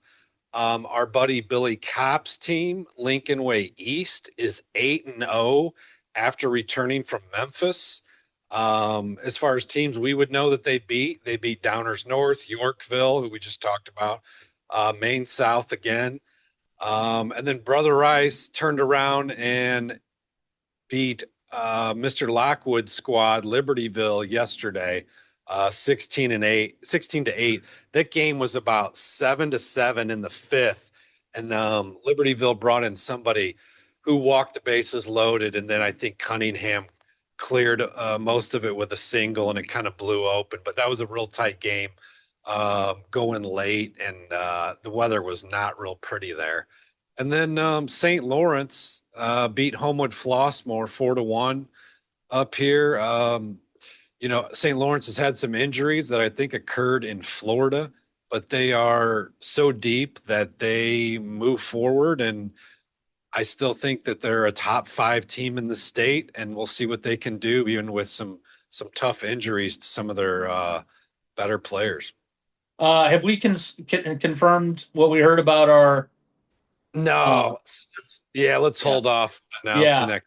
Our buddy Billy Kopp's team, Lincoln Way East, is 8-0 after returning from Memphis. As far as teams we would know that they beat Downers North, Yorkville, who we just talked about, Maine South again. And then Brother Rice turned around and beat Mr. Lockwood's squad, Libertyville, yesterday, 16-8. That game was about 7-7 in the 5th, and Libertyville brought in somebody who walked the bases loaded, and then I think Cunningham cleared most of it with a single, and it kind of blew open. But that was a real tight game, going late, and the weather was not real pretty there. And then St. Lawrence beat Homewood Flossmoor 4-1 up here. St. Lawrence has had some injuries that I think occurred in Florida, but they are so deep that they move forward, and I still think that they're a top 5 team in the state, and we'll see what they can do, even with some tough injuries to some of their better players. Have we confirmed what we heard about our? No. Let's hold off announcing that.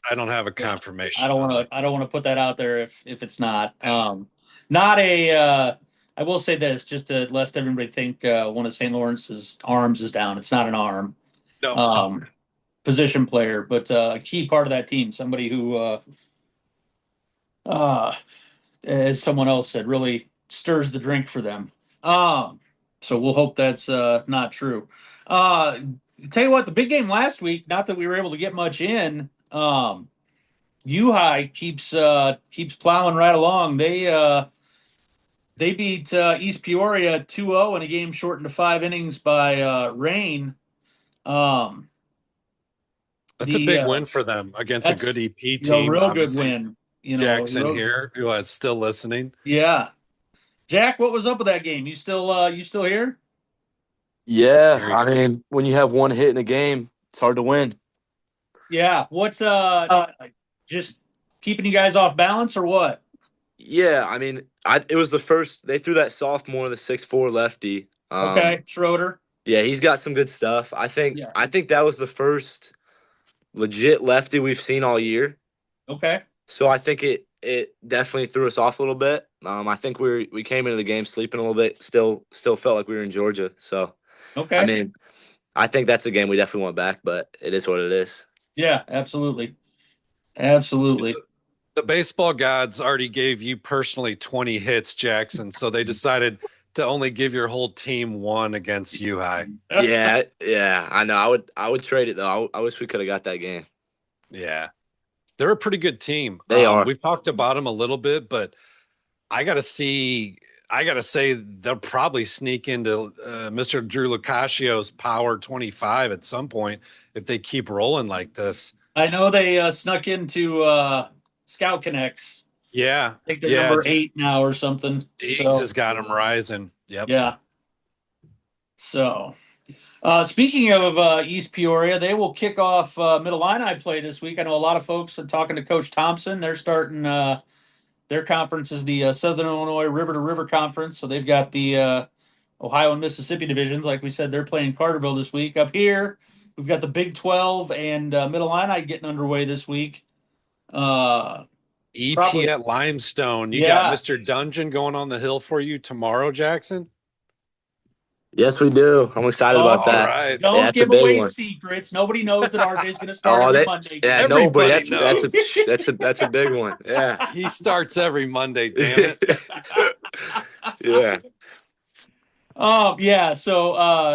I don't have a confirmation. I don't want to put that out there if it's not. Not a. I will say this just to let everybody think one of St. Lawrence's arms is down. It's not an arm. No. Position player, but a key part of that team. Somebody who, as someone else said, really stirs the drink for them. So we'll hope that's not true. Tell you what, the big game last week, not that we were able to get much in, U-High keeps plowing right along. They beat East Peoria 2-0 in a game shortened to 5 innings by rain. That's a big win for them against a good EP team. A real good win. Jackson here, who is still listening. Yeah. Jack, what was up with that game? You still here? Yeah, I mean, when you have one hit in a game, it's hard to win. Yeah. What's just keeping you guys off balance or what? Yeah, I mean, it was the first they threw that sophomore, the 6'4" lefty. Okay, Schroeder. Yeah, he's got some good stuff. Yeah. I think that was the first legit lefty we've seen all year. Okay. So I think it definitely threw us off a little bit. I think we came into the game sleeping a little bit. Still felt like we were in Georgia. So I Okay. mean, I think that's a game we definitely want back, but it is what it is. Yeah, absolutely. Absolutely. The baseball gods already gave you personally 20 hits, Jackson, so they decided to only give your whole team one against U High. Yeah, I know. I would trade it though. I wish we could have got that game. Yeah. They're a pretty good team. They are. We've talked about them a little bit, but I got to say they'll probably sneak into Mr. Drew Lucasio's Power 25 at some point if they keep rolling like this. I know they snuck into Scout Connects. Yeah. I think they're number 8 now or something. Diggs has got them rising. Yep. Yeah. So, speaking of East Peoria, they will kick off Middle Illini play this week. I know a lot of folks are talking to Coach Thompson. They're starting their conference is the Southern Illinois River to River Conference. So they've got the Ohio and Mississippi divisions. Like we said, they're playing Carterville this week. Up here, we've got the Big 12 and Middle Illini getting underway this week. EP Probably. at Limestone. You Yeah. got Mr. Dungeon going on the hill for you tomorrow, Jackson? Yes, we do. I'm excited about that. All right. Don't Yeah, it's a give big away one. secrets. Nobody knows that RJ's going to start every Monday. Yeah, Everybody nobody. That's knows. that's a big one. Yeah. He starts every Monday, damn it. Yeah. Yeah. So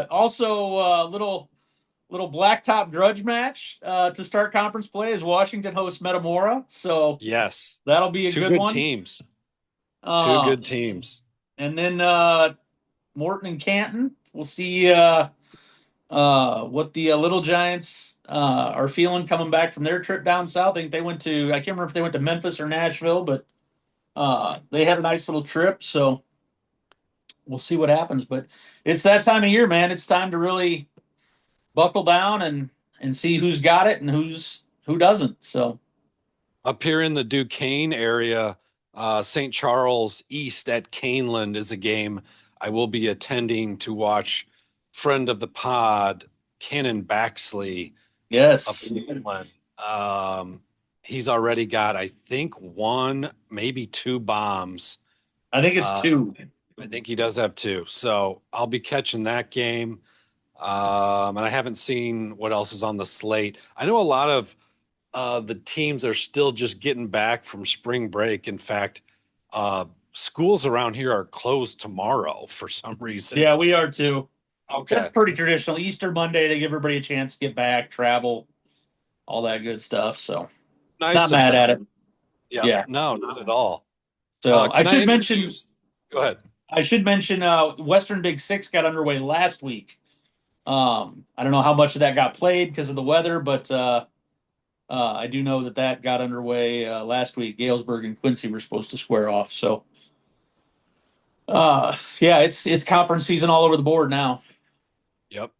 also little blacktop grudge match to start conference play as Washington hosts Metamora. So Yes. that'll be a Two good good one. teams. Two good teams. And then Morton and Canton. We'll see what the Little Giants are feeling coming back from their trip down south. I think they went to, I can't remember if they went to Memphis or Nashville, but they had a nice little trip. So we'll see what happens. But it's that time of year, man. It's time to really buckle down and see who's got it and who doesn't. So Up here in the Duquesne area, St. Charles East at Caneland is a game I will be attending to watch friend of the pod, Cannon Baxley. yes, Up in Caneland. He's already got, I think, 1, maybe 2 bombs. I think it's 2. I think he does have 2. So I'll be catching that game. And I haven't seen what else is on the slate. I know a lot of the teams are still just getting back from spring break. In fact, schools around here are closed tomorrow for some reason. Yeah, we are too. Okay. That's pretty traditional. Easter Monday, they give everybody a chance to get back, travel, all that good stuff. So Nice not mad at it. Yeah. No, not at all. So I should mention. Go ahead. I should mention Western Big Six got underway last week. I don't know how much of that got played because of the weather, but I do know that got underway last week. Galesburg and Quincy were supposed to square off. So yeah, it's conference season all over the board now. Yep.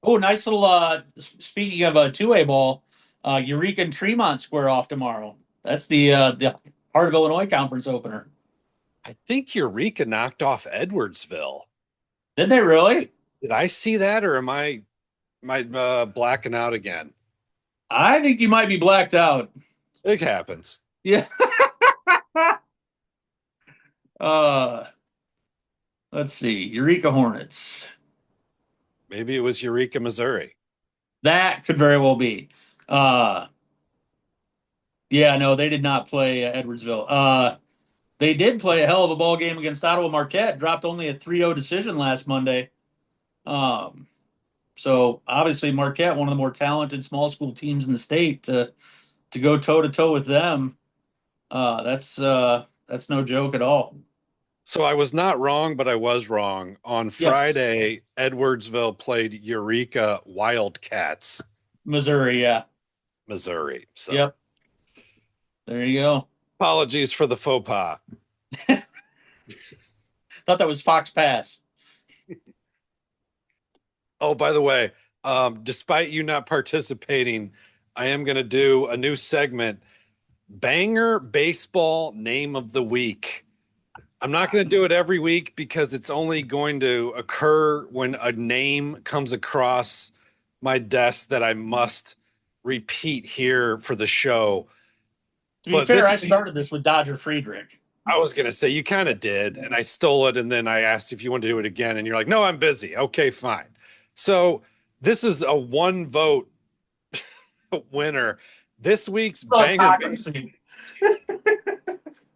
Oh, nice little speaking of a 2A ball, Eureka and Tremont square off tomorrow. That's the Heart of Illinois conference opener. I think Eureka knocked off Edwardsville. Did they really? Did I see that, or am I blacking out again? I think you might be blacked out. It happens. Yeah. Let's see. Eureka Hornets. Maybe it was Eureka, Missouri. That could very well be. Yeah, no, they did not play Edwardsville. They did play a hell of a ball game against Ottawa Marquette. Dropped only a 3-0 decision last Monday. So obviously Marquette, one of the more talented small school teams in the state, to go toe to toe with them. That's no joke at all. So I was not wrong, but I was wrong. On Friday, Edwardsville played Eureka Wildcats. Missouri, yeah. Missouri. So. Yep. There you go. Apologies for the faux pas. Thought that was Fox Pass. Oh, by the way, despite you not participating, I am going to do a new segment, Banger Baseball Name of the Week. I'm not going to do it every week because it's only going to occur when a name comes across my desk that I must repeat here for the show. To be But fair, this I week, started this with Dodger Friedrich. I was going to say you kind of did, and I stole it, and then I asked if you want to do it again, and you're like, "No, I'm busy." Okay, fine. So this is a one vote winner. This week's banger. Autocracy.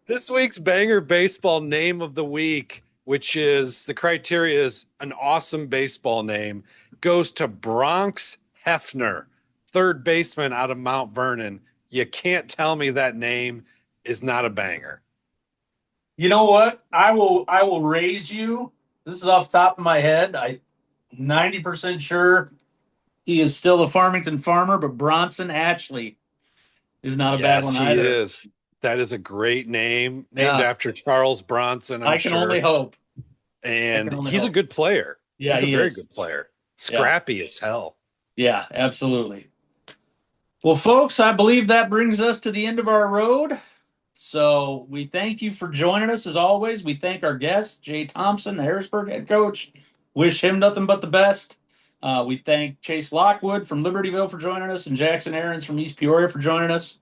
This week's banger baseball name of the week, which is the criteria is an awesome baseball name, goes to Bronx Hefner, third baseman out of Mount Vernon. You can't tell me that name is not a banger. You know what? I will raise you. This is off the top of my head. I 90% sure he is still a Farmington farmer, but Bronson Ashley is not a bad one Yes, he either. is. That is a great name, named Yeah. after Charles Bronson, I'm I can only sure. hope. And only he's a hope. good player. Yeah, He's a he very is. good player. Scrappy as hell. Yeah, absolutely. Well, folks, I believe that brings us to the end of our road. So we thank you for joining us as always. We thank our guest, Jay Thompson, the Harrisburg head coach. Wish him nothing but the best. We thank Chase Lockwood from Libertyville for joining us and Jackson Aarons from East Peoria for joining us.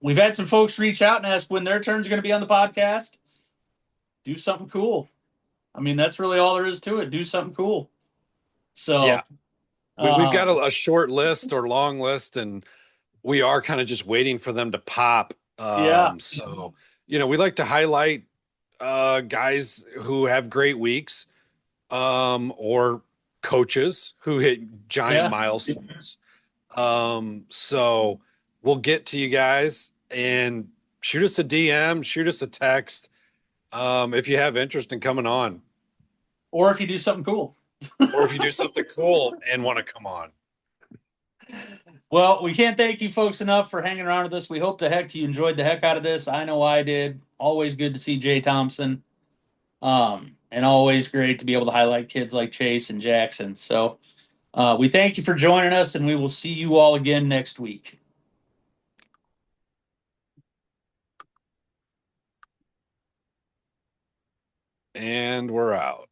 We've had some folks reach out and ask when their turns are going to be on the podcast. Do something cool. I mean, that's really all there is to it. Do something cool. So, Yeah. We've got a short list or long list, and we are kind of just waiting for them to pop. Yeah. So, we like to highlight guys who have great weeks or coaches who hit giant Yeah. milestones. So we'll get to you guys and shoot us a DM, shoot us a text if you have interest in coming on. Or if you do something cool. Or if you do something cool and want to come on. Well, we can't thank you folks enough for hanging around with us. We hope you enjoyed the heck out of this. I know I did. Always good to see Jay Thompson. And always great to be able to highlight kids like Chase and Jackson. So we thank you for joining us, and we will see you all again next week. And we're out.